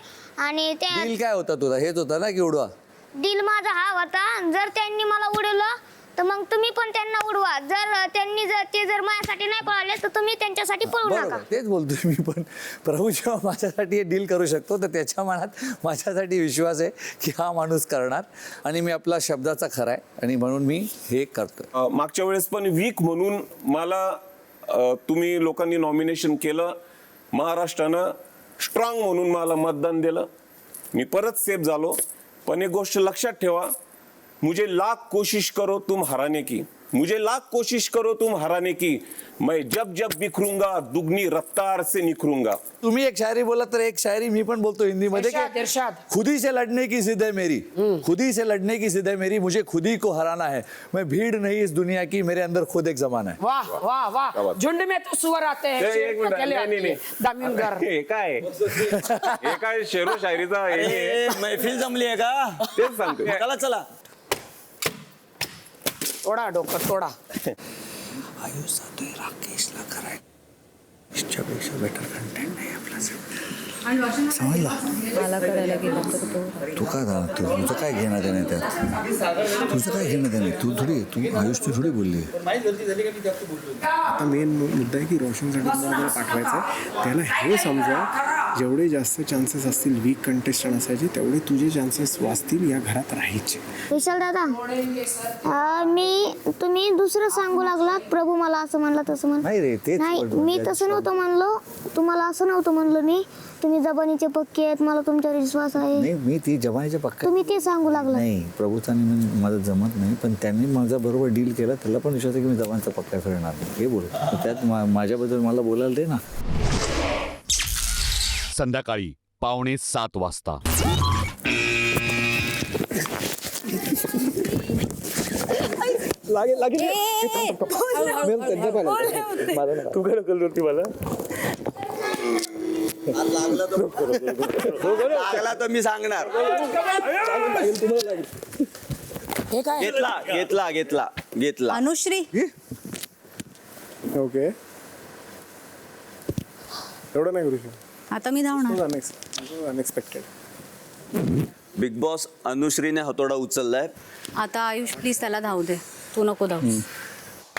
आणि त्या डील काय होता तुझा हेच होता ना की उडवा. डील माझा हा होता. जर त्यांनी मला उडवलं तर मग तुम्ही पण त्यांना उडवा. जर ते माझ्यासाठी नाही पळाले तर तुम्ही त्यांच्यासाठी पळू नका. बरोबर तेच बोलतोय मी पण. प्रभू जेव्हा माझ्यासाठी हे डील करू शकतो तर त्याच्या मनात माझ्यासाठी विश्वास आहे की हा माणूस करणार आणि मी आपला शब्दाचा खरा आहे आणि म्हणून मी हे करतो. मागच्या वेळेस पण वीक म्हणून मला तुम्ही लोकांनी नॉमिनेशन केलं. महाराष्ट्रानं स्ट्रॉंग म्हणून मला मतदान दिलं. मी परत सेफ झालो. पण एक गोष्ट लक्षात ठेवा, मुझे लाख कोशिश करो तुम हराने की, मुझे लाख कोशिश करो तुम हराने की, मैं जब जब बिखरूंगा दुगनी रफ्तार से निखरूंगा. तुम्ही एक शायरी बोला तर एक शायरी मी पण बोलतो हिंदी मध्ये इरशाद. खुदी से लड़ने की जिद है मेरी, खुदी से लड़ने की जिद है मेरी, मुझे खुदी को हराना है, मैं भीड़ नहीं इस दुनिया की, मेरे अंदर खुद एक जमाना है. वाह वाह वाह. झुंड में तो सुअर आते हैं. एक मिनिट, नाही. दामिनगर. हे काय शेरो शायरीचा मैफिल जमली आहे का. तेच सांगतो. चला तोडा डोकं तोडा. आयुष जातोय राकेशला कराय इच्छापेक्षा बेटर कंटेंट नाही आपला समजला. मला करायला गेलं तर तू काय जाणार तुझं काय घेणं देणं त्यात तुझं काय घेणं देणं तू आयुष तू थोडी बोलली. आता मेन मुद्दा आहे की रोशनसाठी तुम्हाला पाठवायचं आहे. त्याला हे समजा जेवढे जास्त चान्सेस असतील वीक कंटेस्टंट असायचे तेवढे तुझे चान्सेस वाचतील या घरात राहायचे. विशाल दादा तुम्ही दुसरं सांगू लागलात. प्रभू मला असं म्हणलं तसं म्हणलं नाही रे तेच नाही. मी तसं नव्हतं म्हणलो. तुम्हाला असं नव्हतं म्हणलं मी. तुम्ही जबानीचे पक्के आहेत. मला तुमच्यावर विश्वास आहे. नाही मी ती जमानीच्या पक्का तुम्ही ते सांगू लागला. नाही प्रभूचा माझं जमत नाही पण त्यांनी माझ्या बरोबर डील केला त्याला पण विश्वास आहे की मी जमानचा पक्का करणार नाही हे बोल. त्यात माझ्याबद्दल मला बोलायला दे ना. संध्याकाळी 6:45 वाजता. तू काय करत मला लागला तर मी सांगणार. हे काय घेतला. अनुश्री ओके एवढं नाही करू शकत. आता मी धावणार. अनएक्सपेक्टेड. बिग बॉस अनुश्रीने हातोडा उचललाय. आता आयुष प्लीज त्याला धावू दे. तू नको धावू.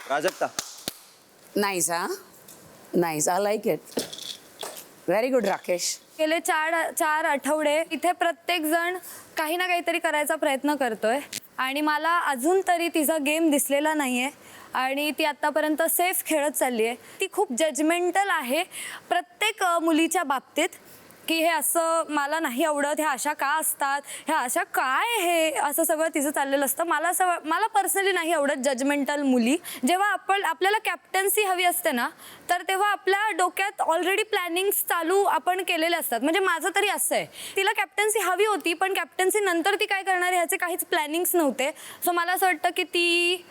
प्राजक्ता नाईस हा nice. I like it. Very good Rakesh. गेले चार आठवडे इथे प्रत्येक जण काही ना काहीतरी करायचा प्रयत्न करतोय आणि मला अजून तरी तिचा गेम दिसलेला नाहीये आणि ती आत्तापर्यंत सेफ खेळत चालली आहे. ती खूप जजमेंटल आहे प्रत्येक मुलीच्या बाबतीत की हे असं मला नाही आवडत, ह्या अशा का असतात, ह्या अशा काय, हे असं सगळं तिचं चाललेलं असतं. मला पर्सनली नाही आवडत जजमेंटल मुली. जेव्हा आपल्याला कॅप्टन्सी हवी असते ना तर तेव्हा आपल्या डोक्यात ऑलरेडी प्लॅनिंग्स चालू आपण केलेले असतात. म्हणजे माझं तरी असं आहे, तिला कॅप्टन्सी हवी होती पण कॅप्टन्सी नंतर ती काय करणार ह्याचे काहीच प्लॅनिंग्स नव्हते. सो मला असं वाटतं की ती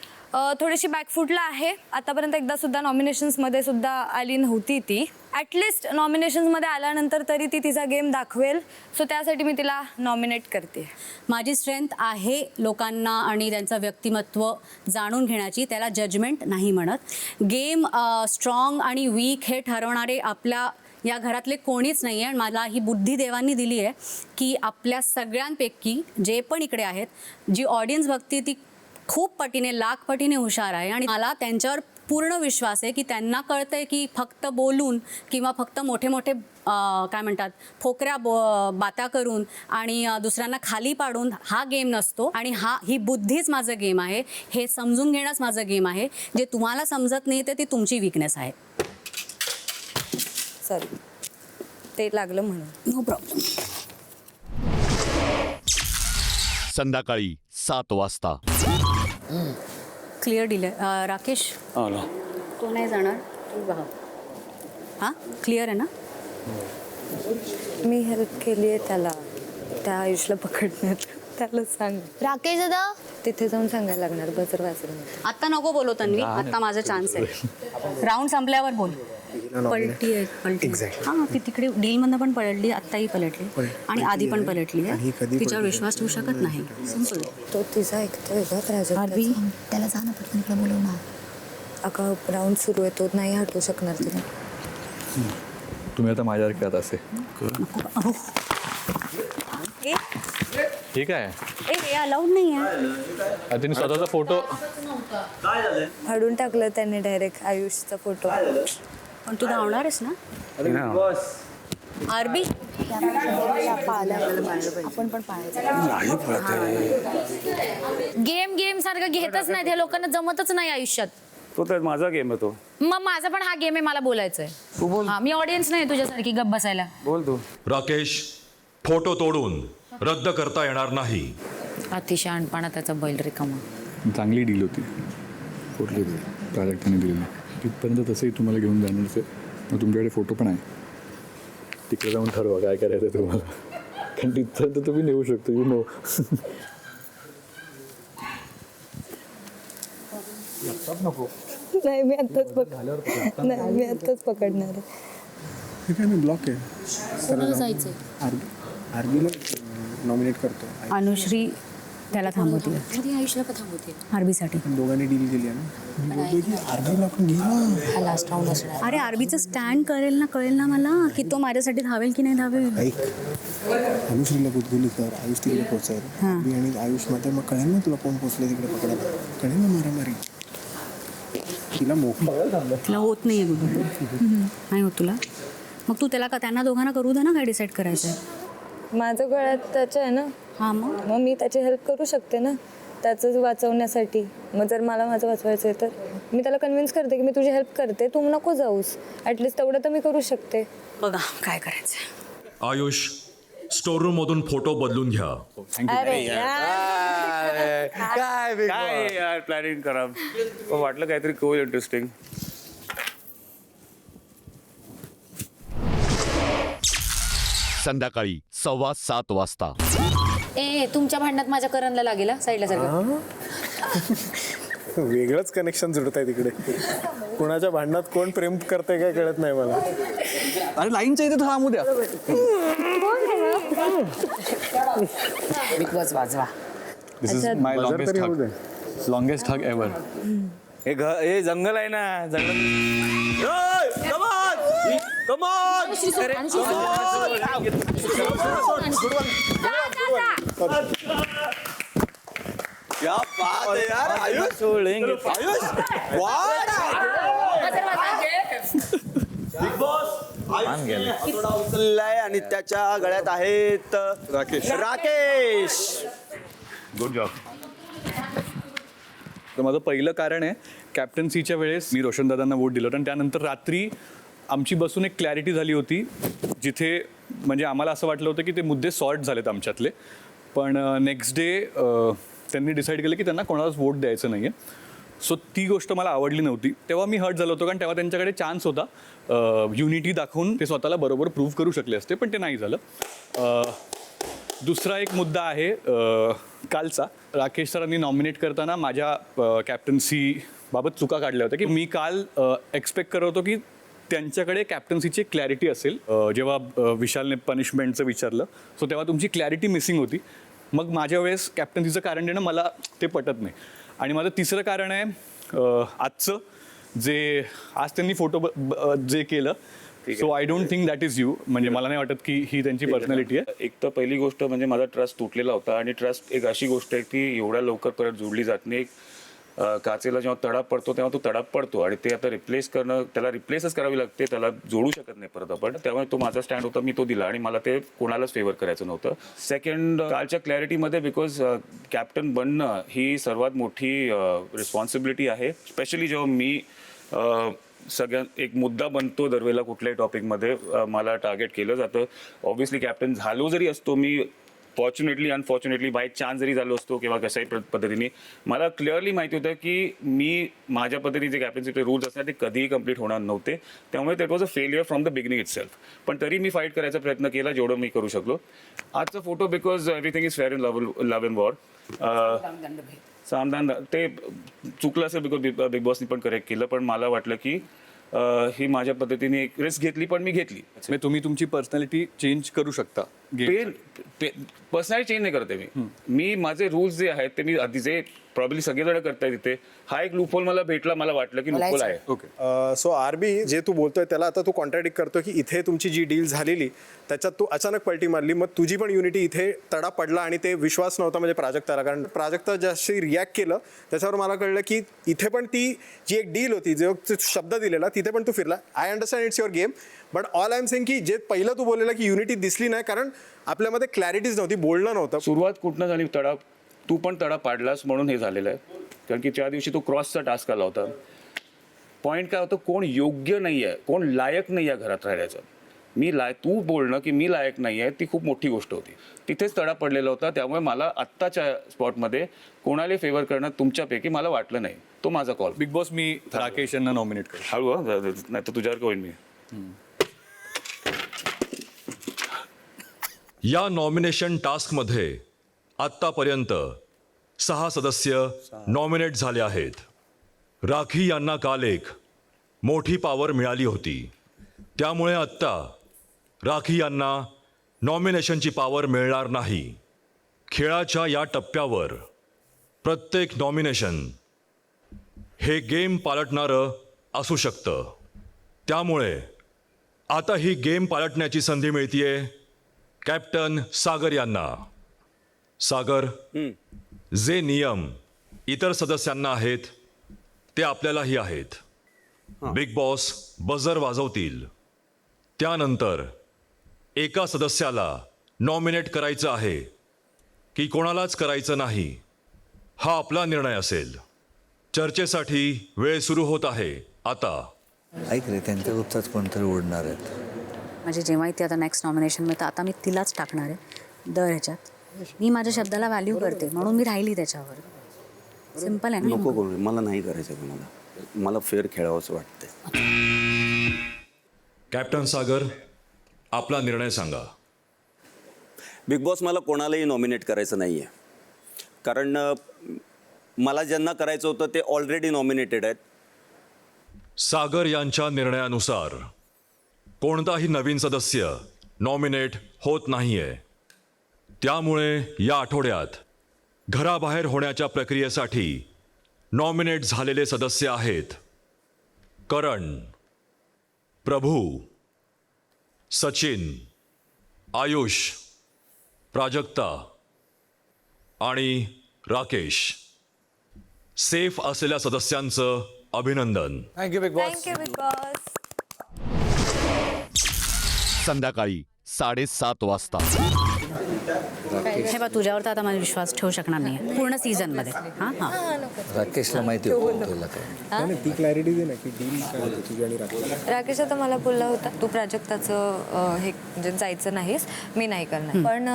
थोडीशी बॅकफुटला आहे. आतापर्यंत एकदा सुद्धा नॉमिनेशन्समध्ये सुद्धा आली नव्हती ती. ॲटलिस्ट नॉमिनेशन्समध्ये आल्यानंतर तरी ती तिचा गेम दाखवेल. सो त्यासाठी मी तिला नॉमिनेट करते. माझी स्ट्रेंथ आहे लोकांना आणि त्यांचं व्यक्तिमत्व जाणून घेण्याची. त्याला जजमेंट नाही म्हणत. गेम स्ट्रॉंग आणि वीक हे ठरवणारे आपल्या या घरातले कोणीच नाही आहे आणि मला ही बुद्धी देवांनी दिली आहे की आपल्या सगळ्यांपैकी जे पण इकडे आहेत, जी ऑडियन्स बघते ती खूप पटीने, लाख पटीने हुशार आहे आणि मला त्यांच्यावर पूर्ण विश्वास आहे की त्यांना कळतं आहे की फक्त बोलून किंवा फक्त मोठे मोठे काय म्हणतात फोकऱ्या बाता करून आणि दुसऱ्यांना खाली पाडून हा गेम नसतो आणि ही बुद्धीच माझं गेम आहे. हे समजून घेणंच माझं गेम आहे. जे तुम्हाला समजत नाही ते ती तुमची विकनेस आहे. सॉरी, ते लागलं म्हणून. No problem. संध्याकाळी 7 वाजता. क्लिअर दिलं. राकेश तो नाही जाणार, तू बघा. हां क्लिअर आहे ना? मी हेल्प केली आहे त्याला, त्या आयुषला पकडण्यात. त्याला सांग राकेश दादा, तिथे जाऊन सांगायला लागणार बजर वाजर. आत्ता नको बोलू तन्वी, आत्ता माझा चान्स आहे. राऊंड संपल्यावर बोल. पलटी आहे, पलटी. हां ती तिकडे डीलमधनं पण पलटली, आत्ताही पलटली आणि आधी पण पलटली आहे. तिच्यावर विश्वास ठेवू शकत नाही. सिंपल. तो तिचा ऐकतोय का आरबी त्याला जाणं पटकन इकडे बोलव ना. अगं राऊंड सुरू आहे, तो नाही हटवू शकणार तिला. तुम्ही आता माझ्यासारख्यात असे ठीक आहे. हे अलाउड नाही आहे. त्यांनी स्वतःचा फोटो फाडून टाकलं त्याने डायरेक्ट आयुषचा फोटो. पण तू धावणार आहेस ना आरबी? आपण पण पाहायचं. गेम सारखं घेतच नाही, हे लोकांना जमतच नाही आयुष्यात. तो तर माझा गेम आहे तो. मग माझा पण हा गेम आहे, मला बोलायचंय. हा, मी ऑडियन्स नाही तुझ्यासारखी गप्प बसायला. बोल तू. राकेश, फोटो तोडून रद्द करता येणार नाही. अतिशय अनपाणा त्याचा बैल रिकामा. चांगली डील होती, कुठली प्राजक्ताने दिलेली तिथपर्यंत. तसंही तुम्हाला घेऊन जाणारच आहे. मग तुमच्याकडे फोटो पण आहे, तिकडे जाऊन ठरवा काय करायचं तुम्हाला, कारण तिथपर्यंत तुम्ही नेऊ शकतो. You know. नाही मी आत्ताच नाही मी आत्ताच पकडणार आहे. ठीक आहे, मी ब्लॉक आहे. जायचंय आरबीला नॉमिनेट करतो. अनुश्री त्याला थांबवते, आयुष्याला का थांबवते? आरबीसाठी. दोघांनी डील केली आहे ना. मी बोलतोय की आरबीला आपण घेऊ ना. हा लास्ट राऊंड असणार. अरे आरबीचं स्टँड कळेल ना मला की तो माझ्यासाठी धावेल की नाही धावेल. ऐक, अनुश्रीला गुदगुली कर, आयुष तिकडे पोचायल. आरबी आणि आयुष मध्ये मग कळेल ना तुला कोण पोचले तिकडे पकडायला. कळेल ना मारामारी. तिला मोकळं तिला होत नाही आहे नाही होत तुला. मग तू त्यांना दोघांना करू दे ना, काय डिसाईड करायचं आहे. माझं गळ्यात त्याचं आहे ना. हां मग मी त्याची हेल्प करू शकते ना त्याचंच वाचवण्यासाठी. मग जर मला माझं वाचवायचं आहे तर मी त्याला कन्व्हिन्स करते की मी तुझी हेल्प करते, तू नको जाऊस. ॲटलिस्ट तेवढं तर मी करू शकते. बघा काय करायचं. आयुष, स्टोर रूम मधून फोटो बदलून घ्या. अरे काय यार प्लॅनिंग करा, वाटलं काहीतरी खूप इंटरेस्टिंग. संध्याकाळी 7:15 वाजता. तुमच्या भांडणात माझ्या करणला लागेल साईडला सारखं. वेगळंच कनेक्शन जुळत आहे तिकडे. कोणाच्या भांडणात कोण प्रेम करतंय काय कळत नाही मला. अरे लाईनच्या इथे थांबू द्या. बिग बॉस वाजवा. This is my longest hug ever. हे जंगल आहे ना, जंगल. क्या बात है यार आयुष. आयुष बिग बॉस हातोडा उचललाय आणि त्याच्या गळ्यात आहेत राकेश. Good job. तर माझं पहिलं कारण आहे, कॅप्टन्सीच्या वेळेस मी रोशनदादांना वोट दिलं होतं आणि त्यानंतर रात्री आमची बसून एक क्लॅरिटी झाली होती, जिथे म्हणजे आम्हाला असं वाटलं होतं की ते मुद्दे सॉर्ट झालेत आमच्यातले. पण नेक्स्ट डे त्यांनी डिसाईड केलं की त्यांना कोणालाच वोट द्यायचं नाही आहे. सो ती गोष्ट मला आवडली नव्हती. तेव्हा मी हर्ट झालो होतो, कारण तेव्हा त्यांच्याकडे चान्स होता युनिटी दाखवून ते स्वतःला बरोबर प्रूव्ह करू शकले असते, पण ते नाही झालं. दुसरा एक मुद्दा आहे कालचा. राकेश सरांनी नॉमिनेट करताना माझ्या कॅप्टन्सीबाबत चुका काढल्या होत्या, की मी काल एक्सपेक्ट करत होतो की त्यांच्याकडे कॅप्टन्सीची क्लॅरिटी असेल. जेव्हा विशालने पनिशमेंटचं विचारलं, सो तेव्हा तुमची क्लॅरिटी मिसिंग होती. मग माझ्या वेळेस कॅप्टन्सीचं कारण देणं मला ते पटत नाही. आणि माझं तिसरं कारण आहे आजचं जे आज त्यांनी फोटो जे केलं, so I don't think that is you. म्हणजे मला नाही वाटत की ही त्यांची पर्सनॅलिटी आहे. एक तर पहिली गोष्ट म्हणजे माझा ट्रस्ट तुटलेला होता आणि ट्रस्ट एक अशी गोष्ट आहे की एवढ्या लवकर परत जोडली जात नाही. काचेला जेव्हा तडा पडतो तेव्हा तो तडा पडतो आणि ते आता रिप्लेस करणं, त्याला रिप्लेसच करावी लागते, त्याला जोडू शकत नाही परत आपण. त्यामुळे तो माझा स्टँड होता, मी तो दिला आणि मला ते कोणालाच फेवर करायचं नव्हतं. सेकंड, कालच्या क्लॅरिटीमध्ये बिकॉज कॅप्टन बनणं ही सर्वात मोठी रिस्पॉन्सिबिलिटी आहे. स्पेशली जेव्हा मी सगळ्यात एक मुद्दा बनतो दरवेळेला कुठल्याही टॉपिकमध्ये मला टार्गेट केलं जातं. ऑब्व्हियसली कॅप्टन झालो जरी असतो मी, फॉर्च्युनेटली अनफॉर्च्युनेटली बाय चान्स जरी झालो असतो किंवा कशाही पद्धतीने, मला क्लिअरली माहिती होतं की मी माझ्या पद्धतीने जे कॅप्टन्सीचे रूल्स असतात ते कधीही कंप्लीट होणार नव्हते. त्यामुळे that was a failure from the beginning itself. पण तरी मी फाईट करायचा प्रयत्न केला जेवढं मी करू शकलो. आजचा photo because everything is fair in love and war. सामदान ते चुकलं असेल बिकॉज बिग बॉसनी पण करेक्ट केलं. पण मला वाटलं की ही माझ्या पद्धतीने एक रिस्क घेतली, पण मी घेतली. म्हणजे तुम्ही तुमची पर्सनॅलिटी चेंज करू शकता. पर्सनॅलिटी चेंज नाही करते मी माझे रूल्स जे आहेत ते मी आधी जे प्रॉब्ली सगळेजण करताय तिथे, हा एक लूपहोल मला भेटला, मला वाटलं की लूपहोल आहे. ओके. सो आरबी जे तू बोलतोय त्याला आता तू कॉन्ट्रॅडिक्ट करतो की इथे तुमची जी डील झालेली त्याच्यात तू अचानक पलटी मारली, मग तुझी पण युनिटी इथे तडा पडला आणि ते विश्वास नव्हता म्हणजे प्राजक्ताला. कारण प्राजक्ता जशी रिॲक्ट केलं त्याच्यावर मला कळलं की इथे पण ती जी एक डील होती, जो शब्द दिलेला तिथे पण तू फिरला. I understand it's your game, but all I am saying की जे पहिलं तू बोललेलं की युनिटी दिसली नाही कारण आपल्यामध्ये क्लॅरिटीच नव्हती, बोलणं नव्हतं. सुरुवात कुठनं झाली, तू पण तडा पाडलास म्हणून हे झालेलं आहे. कारण की त्या दिवशी तो क्रॉसचा टास्क आला होता. पॉईंट काय होतं, कोण योग्य नाही आहे, कोण लायक नाही आहे घरात राहायचं. तू बोलणं की मी लायक नाही आहे ती खूप मोठी गोष्ट होती. तिथेच तडा पडलेला होता. त्यामुळे मला आत्ताच्या स्पॉटमध्ये कोणाला फेवर करणं तुमच्यापैकी मला वाटलं नाही. तो माझा कॉल. बिग बॉस मी राकेश यांना नॉमिनेट करू. हळू नाही तर तुझ्यावर होईल मी. या नॉमिनेशन टास्कमध्ये आत्तापर्यंत 6 सदस्य नॉमिनेट झाले आहेत. राखी यांना काल एक मोठी पॉवर मिळाली होती. त्यामुळे आत्ता राखी यांना नॉमिनेशनची पॉवर मिळणार नाही. खेळाच्या या टप्प्यावर प्रत्येक नॉमिनेशन हे गेम पालटणारं असू शकतं. त्यामुळे आता ही गेम पालटण्याची संधी मिळतीये कॅप्टन सागर यांना. सागर, जे नियम इतर सदस्यांना आहेत ते आपल्यालाही आहेत. बिग बॉस बझर वाजवतील, त्यानंतर एका सदस्याला नॉमिनेट करायचं आहे की कोणालाच करायचं नाही, हा आपला निर्णय असेल. चर्चेसाठी वेळ सुरू होत आहे आता. ऐक रे, त्यांच्या उत्साच कोणतरी उडणार आहेत. म्हणजे जेव्हाही ते आता नेक्स्ट नॉमिनेशन मिळतं आता मी तिलाच टाकणार आहे दर ह्याच्यात. मी माझ्या शब्दाला व्हॅल्यू करते म्हणून मी राहिली त्याच्यावर. सिम्पल आहे ना. नको करू, मला नाही करायचं कोणाला, मला फेअर खेळावंच वाटतंय. कॅप्टन सागर, आपला निर्णय सांगा. बिग बॉस मला कोणालाही नॉमिनेट करायचं नाही आहे. कारण मला ज्यांना करायचं होतं ते ऑलरेडी नॉमिनेटेड आहेत. सागर यांच्या निर्णयानुसार कोणताही नवीन सदस्य नॉमिनेट होत नाहीये. त्यामुळे या आठवड्यात घराबाहेर होण्याच्या प्रक्रियेसाठी नॉमिनेट झालेले सदस्य आहेत करण, प्रभू, सचिन, आयुष, प्राजक्ता आणि राकेश. सेफ असलेल्या सदस्यांचं अभिनंदन. Thank you Bigg boss. Thank you Bigg boss. संध्याकाळी 7:30 वाजता. हे बा तुझ्यावर तर आता माझा विश्वास ठेवू शकणार नाही पूर्ण सीझनमध्ये. हां हां. राकेशला माहिती होतं तुला काय. ती क्लॅरिटी दे ना की डील काय होती तुझी आणि राकेश. राकेश आता मला बोलला होता तू प्राजक्ताचं हे म्हणजे जायचं नाहीस, मी नाही करणार. पण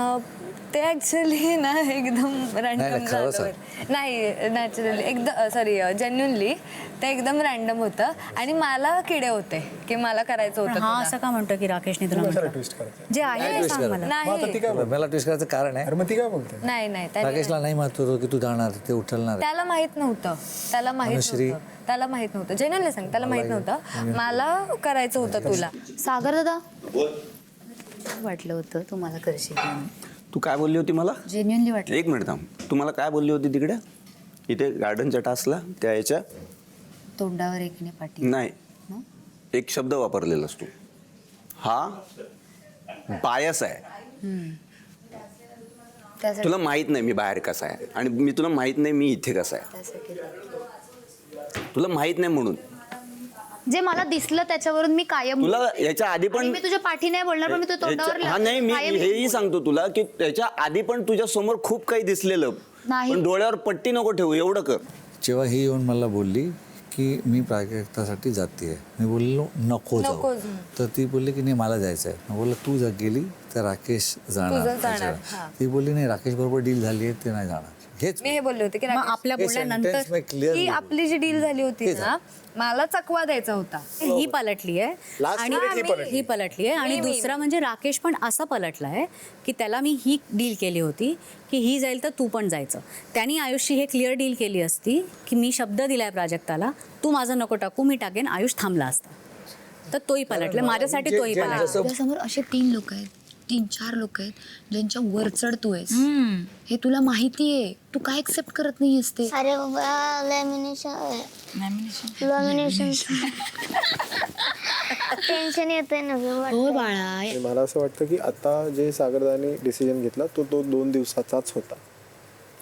ते ॲक्च्युली ना एकदम रॅन्डम झालं. नाही नॅचरली एकदम सॉरी जेन्युनली ते एकदम रॅन्डम होतं आणि मला किडे होते की मला करायचं होतं. हा असं का म्हणतो की राकेशने तुला जे आहे ते सांग मला. मला ट्विस्ट करायचं कारण आहे. मग ती काय बोलते. नाही राकेशला नाही माहित होतं की तू जाणार, ते उचलणार. त्याला माहित नव्हतं. त्याला माहित नव्हतं जेन्युनली सांग, त्याला माहित नव्हतं. मला करायचं होतं तुला. सागर दादा, वाटलं होतं तू मला करशील. तू काय बोलली होती मला? जेन्युअनली वाटलं. एक मिनिट थांब. तू मला काय बोलली होती तिकडे इथे गार्डनच्या टास्कला त्या याच्या तोंडावर एकने पाठी. नाही, एक शब्द वापरलेलास तू. हा बायस आहे. तुला माहित नाही मी बाहेर कसा आहे आणि मी तुला माहित नाही मी इथे कसा आहे. तुला माहित नाही म्हणून जे मला दिसलं त्याच्यावरून मी कायम तुला याच्या आधी पण मी तुझ्या पाठी नाही बोलणार, पण मी तुझ्या तोंडावर हा नाही मी कायम हेही सांगतो तुला की त्याच्या आधी पण तुझ्या समोर खूप काही दिसलेलं, नाही. पण डोळ्यावर पट्टी नको ठेवू एवढं कर. जेव्हा ही येऊन मला बोलली की मी प्राजक्तासाठी जाते, मी बोललो नको जाऊ. तर ती बोलली की नाही मला जायचं आहे. मी बोललो तू गेली तर राकेश जाणार त्याच्यावर. ती बोलली नाही राकेश बरोबर डील झाली आहे ते नाही जाणार. हेच मी हे बोलले होते की मग आपल्या हे sentence बोलल्यानंतर मी clear की आपली जी डील झाली होती ना, मला चकवा द्यायचा होता. ही पलटली आहे Last आणि minute ही पलटली. ही पलटली आहे आणि दुसरा म्हणजे राकेश पण असा पलटला आहे की त्याला मी ही डील केली होती की ही जाईल तर तू पण जायचं. त्यांनी आयुषची हे क्लिअर डील केली असती की मी शब्द दिलाय प्राजक्ताला, तू माझं नको टाकू, मी टाकेन, आयुष थांबला असता. तर तोही पलटला माझ्यासाठी, तोही पलटला. समोर असे 3 लोक आहेत, 3-4 लोक आहेत ज्यांच्या वर चढ तू आहेस. हे तुला माहिती आहे, तू काय एक्सेप्ट करत नाहीयेस ते. अरे बाबा लॅमिनेशन टेन्शन येतंय ना हो बाळा, मला असं वाटतं की आता जे सागरदाने डिसिजन घेतला तो 2 दिवसाचाच होता.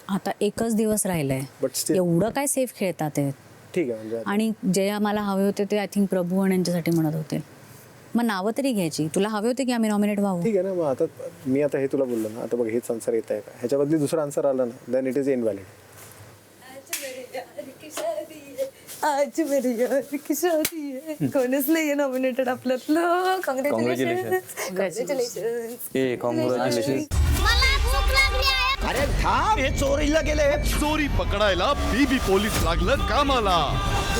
आता एकच दिवस राहिलाय, But still- एवढं काय सेफ खेळतात ते. ठीक आहे म्हणजे आणि जे आम्हाला हवे होते ते आय थिंक प्रभू आणि यांच्यासाठी म्हणत होते. मग नावं तरी घ्यायची. तुला हवे होते की आम्ही नॉमिनेट व्हावं. ठीक आहे ना. मग आता मी आता हे तुला बोललो ना, आता बघ हेच आन्सर येत आहे का, ह्याच्या बदली दुसरा आन्सर आला ना, देन इट इज इनव्हॅलिड. आज मेरी यार की शादी है, कोणच नाहीये नॉमिनेटेड आपल्यातलं. कॉंग्रॅच्युलेशन. ए कॉंग्रॅच्युलेशन. मला भूक लागली आहे. अरे थांब, हे चोरीला गेले. चोरी पकडायला बीबी पोलीस लागलं कामाला.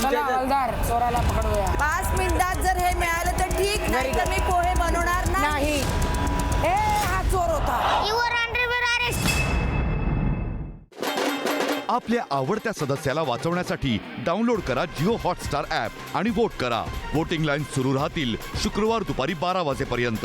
चला हवालदार, चोराला पकडूया. 5 मिनिटात जर हे मिळालं तर ठीक, नाही तर मी पोहे बनवणार नाही. ए हा चोर होता. Your underwear arrest. आपल्या आवडत्या सदस्याला वाचवण्यासाठी डाउनलोड करा जिओ हॉटस्टार ॲप आणि वोट करा. वोटिंग लाईन सुरू राहतील शुक्रवार दुपारी 12 वाजेपर्यंत.